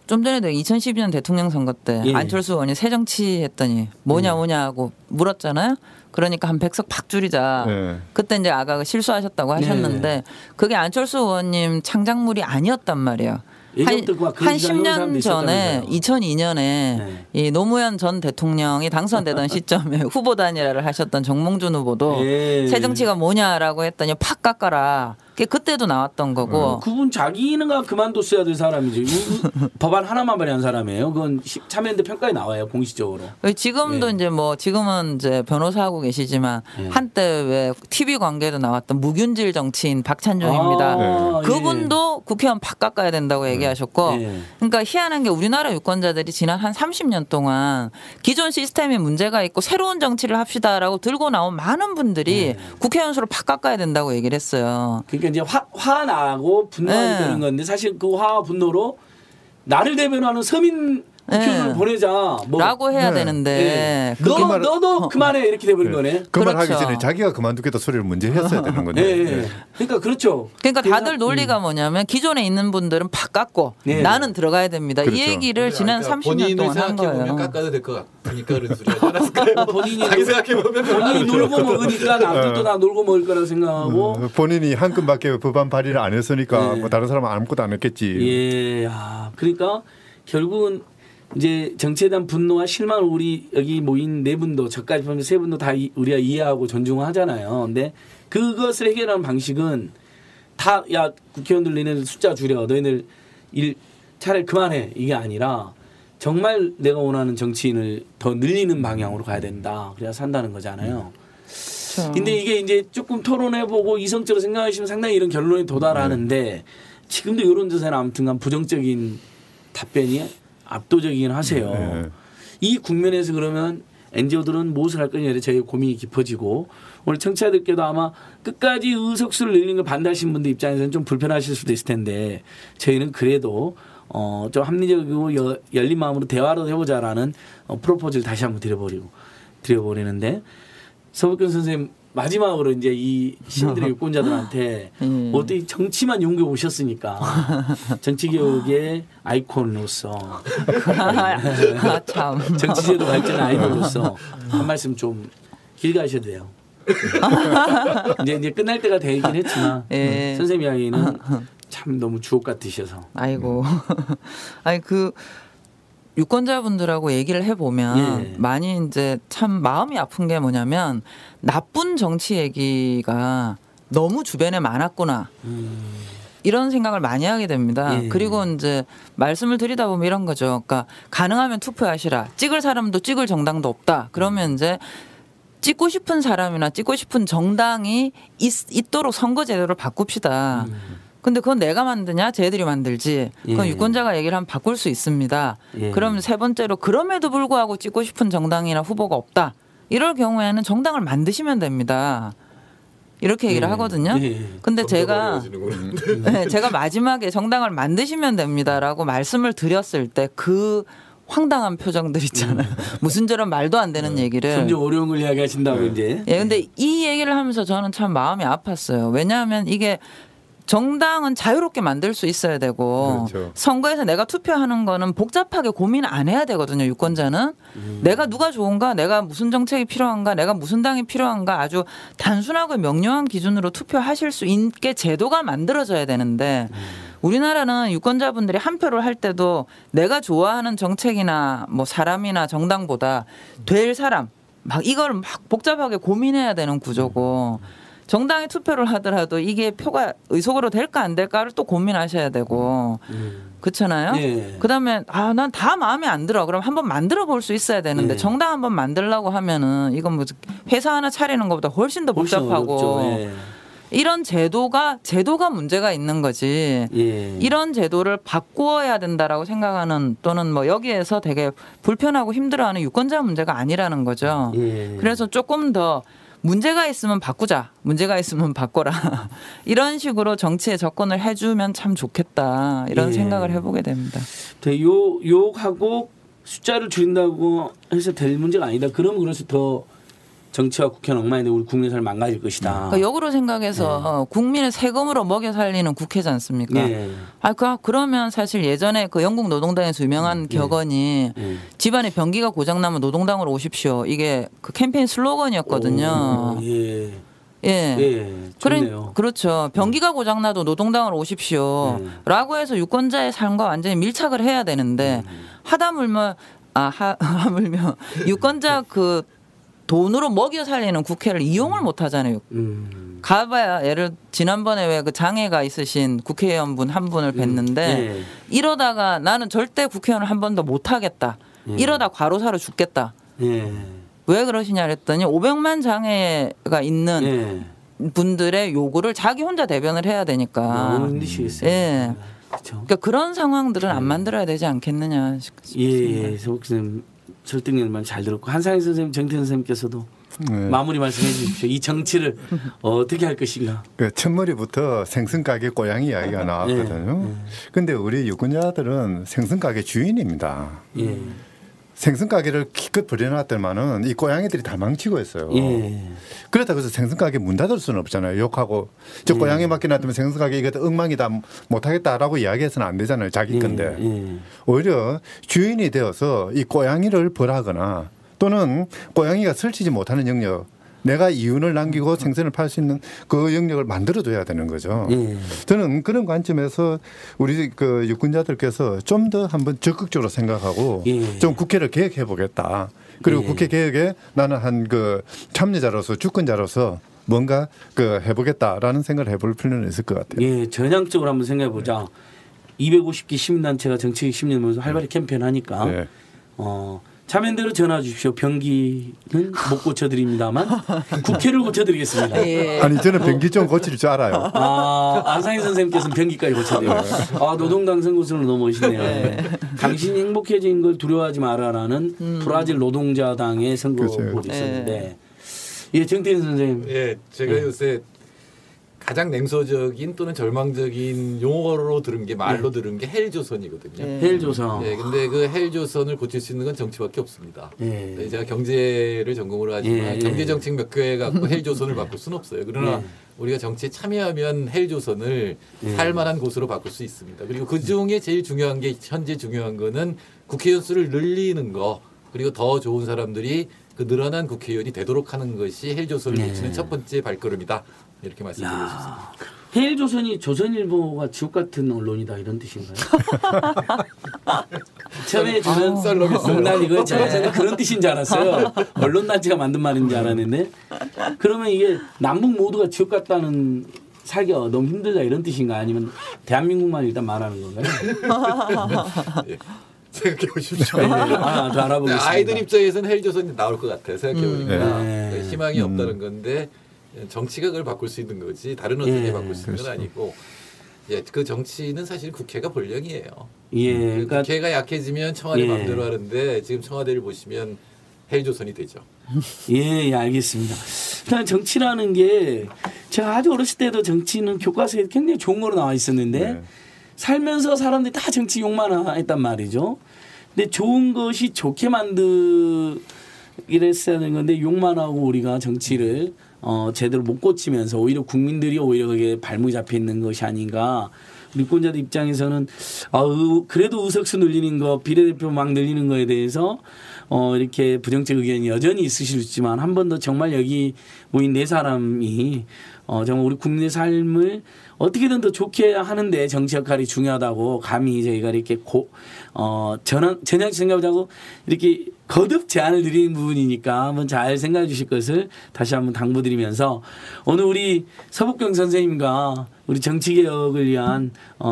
좀 전에도 2012년 대통령 선거 때 안철수 의원이 새정치 했더니 뭐냐 하고 물었잖아요. 그러니까 한 100석 팍 줄이자. 네. 그때 이제 아가 실수하셨다고 하셨는데 그게 안철수 의원님 창작물이 아니었단 말이에요. 한 10년 전에 2002년에 이 노무현 전 대통령이 당선되던 시점에 후보 단일화를 하셨던 정몽준 후보도 새 정치가 뭐냐라고 했더니 팍 깎아라. 그때도 나왔던 거고. 그분 자기가 그만뒀어야 될 사람이죠. 법안 하나만 발의한 사람이에요. 그건 참여연대 평가에 나와요, 공식적으로. 지금도 이제 뭐 지금은 이제 변호사하고 계시지만 한때 왜 TV 관계도 나왔던 무균질 정치인 박찬종입니다. 그분도 국회의원 팍 깎아야 된다고 얘기하셨고, 그러니까 희한한 게 우리나라 유권자들이 지난 한 30년 동안 기존 시스템에 문제가 있고 새로운 정치를 합시다라고 들고 나온 많은 분들이 국회의원 수를 팍 깎아야 된다고 얘기를 했어요. 그러니까 이제 화나고 분노하게 되는 건데 사실 그 화와 분노로 나를 대변하는 서민 국회의원을 보내자 라고 해야 되는데 너도 그만해 이렇게 돼버린 거네. 그 말 하기 전에 자기가 그만두겠다 소리를 먼저 했어야 되는 건데. 그러니까 그렇죠. 그러니까 다들 논리가 뭐냐면 기존에 있는 분들은 팍 깎고 나는 들어가야 됩니다. 그렇죠. 이 얘기를 지난 30년 동안 한 거예요. 본인을 생각해보면 깎아도 될 것 같으니까 그런 소리 하지 않았을까요? 본인이 생각해보면 본인이 놀고 먹으니까 남들도 다 놀고 먹을 거라고 생각하고 본인이 한 건밖에 법안 발의를 안 했으니까 뭐 다른 사람은 아무것도 안 했겠지. 그러니까 결국은 이제 정치에 대한 분노와 실망을 우리 여기 모인 네 분도 저까지 보면 세 분도 다 우리가 이해하고 존중하잖아요. 근데 그것을 해결하는 방식은 다 야 국회의원들 너희들 숫자 줄여 너희들 일 차라리 그만해 이게 아니라 정말 내가 원하는 정치인을 더 늘리는 방향으로 가야 된다. 그래야 산다는 거잖아요. 근데 이게 이제 조금 토론해보고 이성적으로 생각하시면 상당히 이런 결론에 도달하는데 지금도 여론조사는 아무튼간 부정적인 답변이 압도적이긴 하세요. 이 국면에서 그러면 NGO들은 무엇을 할 거냐에 저희 고민이 깊어지고 오늘 청취자들께도 아마 끝까지 의석수를 늘리는 걸 반대하시는 분들 입장에서는 좀 불편하실 수도 있을 텐데 저희는 그래도 좀 합리적이고 열린 마음으로 대화를 해보자라는 프로포즈를 다시 한번 드려버리는데 서복경 선생님 마지막으로 이제 이 시민들의 유권자들한테 어떻게 정치만 연구해 오셨으니까 정치개혁의 아이콘으로서 참. 정치제도 발전의 아이콘으로서 한 말씀 좀 길게 하셔도 돼요. 이제 끝날 때가 되긴 했지만 선생님 이야기는 참 너무 주옥 같으셔서. 아이고. 아니 유권자분들하고 얘기를 해보면 많이 이제 참 마음이 아픈 게 뭐냐면 나쁜 정치 얘기가 너무 주변에 많았구나. 이런 생각을 많이 하게 됩니다. 그리고 이제 말씀을 드리다 보면 이런 거죠. 그러니까 가능하면 투표하시라. 찍을 사람도 찍을 정당도 없다. 그러면 이제 찍고 싶은 사람이나 찍고 싶은 정당이 있도록 선거 제도를 바꿉시다. 근데 그건 내가 만드냐? 쟤들이 만들지. 그건 유권자가 얘기를 하면 바꿀 수 있습니다. 그럼 세 번째로 그럼에도 불구하고 찍고 싶은 정당이나 후보가 없다. 이럴 경우에는 정당을 만드시면 됩니다. 이렇게 얘기를 하거든요. 근데 제가 마지막에 정당을 만드시면 됩니다라고 말씀을 드렸을 때 그 황당한 표정들 있잖아요. 무슨 저런 말도 안 되는 얘기를. 점점 어려운 걸 이야기하신다고 이제. 근데 이 얘기를 하면서 저는 참 마음이 아팠어요. 왜냐하면 이게 정당은 자유롭게 만들 수 있어야 되고 그렇죠. 선거에서 내가 투표하는 거는 복잡하게 고민 안 해야 되거든요. 유권자는 내가 누가 좋은가, 내가 무슨 정책이 필요한가, 내가 무슨 당이 필요한가 아주 단순하고 명료한 기준으로 투표하실 수 있게 제도가 만들어져야 되는데 우리나라는 유권자분들이 한 표를 할 때도 내가 좋아하는 정책이나 뭐 사람이나 정당보다 될 사람 막 이걸 막 복잡하게 고민해야 되는 구조고 정당에 투표를 하더라도 이게 표가 의석으로 될까 안 될까를 또 고민하셔야 되고 그렇잖아요. 그다음에 난 다 마음에 안 들어. 그럼 한번 만들어 볼 수 있어야 되는데 정당 한번 만들려고 하면은 이건 뭐 회사 하나 차리는 것보다 훨씬 더 복잡하고 이런 제도가 문제가 있는 거지. 이런 제도를 바꾸어야 된다라고 생각하는 또는 뭐 여기에서 되게 불편하고 힘들어하는 유권자 문제가 아니라는 거죠. 그래서 조금 더 문제가 있으면 바꾸자. 문제가 있으면 바꿔라. 이런 식으로 정치에 접근을 해주면 참 좋겠다. 이런 생각을 해보게 됩니다. 욕하고 숫자를 줄인다고 해서 될 문제가 아니다. 그러면 그래서 더 정치와 국회는 엉망인데 우리 국민의 삶을 망가질 것이다. 그러니까 역으로 생각해서 국민의 세금으로 먹여 살리는 국회지 않습니까? 그러면 사실 예전에 그 영국 노동당에서 유명한 격언이 집안에 변기가 고장나면 노동당으로 오십시오. 이게 그 캠페인 슬로건이었거든요. 좋네요. 그렇죠. 변기가 고장나도 노동당으로 오십시오. 라고 해서 유권자의 삶과 완전히 밀착을 해야 되는데 하다물며 유권자 그 돈으로 먹여 살리는 국회를 이용을 못 하잖아요. 가봐야 예를 지난번에 왜 그 장애가 있으신 국회의원분 한 분을 뵀는데 이러다가 나는 절대 국회의원을 한 번도 못 하겠다. 이러다 과로사로 죽겠다. 왜 그러시냐 그랬더니 500만 장애가 있는 분들의 요구를 자기 혼자 대변을 해야 되니까. 너무 힘드시겠어요. 그러니까 그런 상황들은 안 만들어야 되지 않겠느냐 싶습니다. 선생님 설득력만 잘 들었고 한상희 선생님, 정태현 선생님께서도 마무리 말씀해 주십시오. 이 정치를 어떻게 할 것인가. 첫머리부터 생선가게 고양이 이야기가 나왔거든요. 그런데 우리 유권자들은 생선가게 주인입니다. 생선가게를 기껏 벌여놨더만은 이 고양이들이 다 망치고 있어요. 그렇다고 해서 생선가게 문 닫을 수는 없잖아요. 욕하고 저 고양이 맡겨놨더면 생선가게 이거 엉망이다 못하겠다라고 이야기해서는 안 되잖아요. 자기 건데. 오히려 주인이 되어서 이 고양이를 벌하거나 또는 고양이가 설치지 못하는 영역 내가 이윤을 남기고 생선을 팔 수 있는 그 영역을 만들어줘야 되는 거죠. 저는 그런 관점에서 우리 그 유권자들께서 좀 더 한번 적극적으로 생각하고 좀 국회를 개혁해 보겠다. 그리고 국회 개혁에 나는 한 그 참여자로서 주권자로서 뭔가 그 해보겠다라는 생각을 해볼 필요는 있을 것 같아요. 전향적으로 한번 생각해 보자. 250개 시민단체가 정치 10년 모여서 활발히 캠페인하니까 참여연대로 전화 주십시오. 변기는 못 고쳐드립니다만 국회를 고쳐드리겠습니다. 아니 저는 변기 좀 고칠 줄 알아요. 안상희 선생님께서는 변기까지 고쳐드려요. 노동당 선거수는 너무 멋있네요. 당신이 행복해진 걸 두려워하지 마라라는 브라질 노동자당의 선거골이 있었는데 정태현 선생님. 제가 요새 가장 냉소적인 또는 절망적인 용어로 들은 게 말로 들은 게 헬조선이거든요. 헬조선. 근데 그 헬조선을 고칠 수 있는 건 정치밖에 없습니다. 제가 경제를 전공으로 하지만 경제 정책 몇 개 갖고 헬조선을 바꿀 수는 없어요. 그러나 우리가 정치에 참여하면 헬조선을 살만한 곳으로 바꿀 수 있습니다. 그리고 그 중에 제일 중요한 게 현재 중요한 거는 국회의원 수를 늘리는 거 그리고 더 좋은 사람들이 그 늘어난 국회의원이 되도록 하는 것이 헬조선을 고치는 첫 번째 발걸음이다. 이렇게 말씀드리고 싶습니다. 헬조선이 조선일보가 지옥 같은 언론이다 이런 뜻인가요? 처음에 저는 농담 이거 제가 그런 뜻인 줄 알았어요. 언론단체가 만든 말인 줄 알았는데 그러면 이게 남북 모두가 지옥 같다는 살기가 너무 힘들다 이런 뜻인가 아니면 대한민국만 일단 말하는 건가요? 생각해 보십시오. 더 알아보겠습니다. 아이들 입장에서는 헬조선이 나올 것 같아요. 생각해 보니까 희망이 없다는 건데 정치가 그걸 바꿀 수 있는 거지 다른 어떻게 바꿀 수 있는 건 아니고 그 정치는 사실 국회가 본령이에요. 그러니까 국회가 약해지면 청와대 마음대로 하는데 지금 청와대를 보시면 헬조선이 되죠. 알겠습니다. 일단 정치라는 게 제가 아주 어렸을 때도 정치는 교과서에 굉장히 좋은 거로 나와 있었는데 살면서 사람들이 다 정치 욕만 했단 말이죠. 근데 좋은 것이 좋게 만들었어야 되는 건데 욕만 하고 우리가 정치를 제대로 못 고치면서 오히려 국민들이 오히려 그게 발목이 잡혀 있는 것이 아닌가. 유권자들 입장에서는 그래도 의석수 늘리는 거 비례대표 막 늘리는 거에 대해서 이렇게 부정적 의견이 여전히 있으실 수 있지만 한 번 더 정말 여기 모인 네 사람이 정말 우리 국민의 삶을 어떻게든 더 좋게 하는데 정치 역할이 중요하다고 감히 저희가 이렇게 전향 생각하자고 이렇게 거듭 제안을 드리는 부분이니까 한번 잘 생각해 주실 것을 다시 한번 당부드리면서 오늘 우리 서북경 선생님과 우리 정치개혁을 위한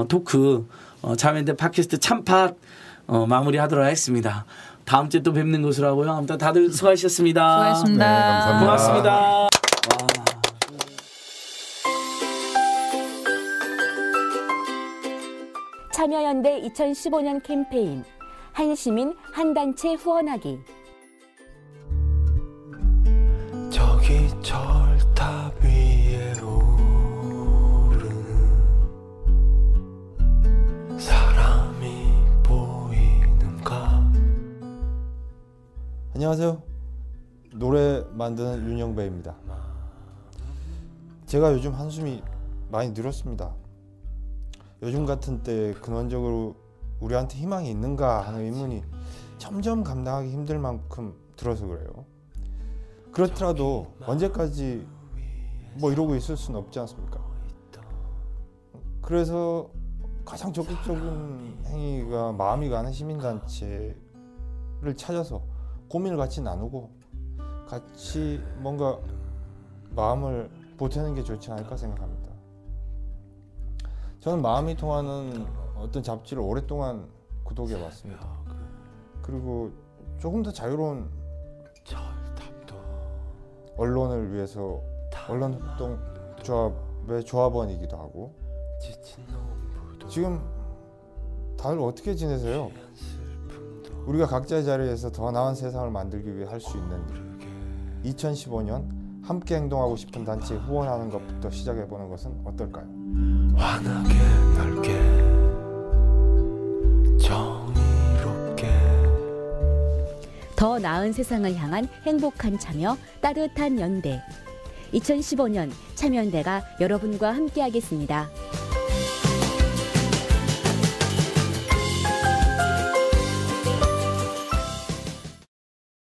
토크 참여연대 팟캐스트 참팟 마무리하도록 하겠습니다. 다음 주에 또 뵙는 것으로 하고요. 아무튼 다들 수고하셨습니다. 수고하셨습니다. 감사합니다. 고맙습니다. 참여연대 2015년 캠페인 한 시민 한 단체 후원하기. 저기 절탑 위에 오르는 사람이 보이는가. 안녕하세요. 노래 만드는 윤영배입니다. 제가 요즘 한숨이 많이 늘었습니다. 요즘 같은 때 근원적으로 우리한테 희망이 있는가 하는 의문이 점점 감당하기 힘들 만큼 들어서 그래요. 그렇더라도 언제까지 뭐 이러고 있을 수는 없지 않습니까? 그래서 가장 적극적인 행위가 마음이 가는 시민단체를 찾아서 고민을 같이 나누고 같이 뭔가 마음을 보태는 게 좋지 않을까 생각합니다. 저는 마음이 통하는 어떤 잡지를 오랫동안 구독해 왔습니다. 그리고 조금 더 자유로운 언론을 위해서 언론협동조합의 조합원이기도 하고. 지금 다들 어떻게 지내세요? 우리가 각자의 자리에서 더 나은 세상을 만들기 위해 할 수 있는 일, 2015년 함께 행동하고 싶은 단체에 후원하는 것부터 시작해보는 것은 어떨까요? 환하게 넓게 정의롭게 더 나은 세상을 향한 행복한 참여, 따뜻한 연대. 2015년 참여연대가 여러분과 함께하겠습니다.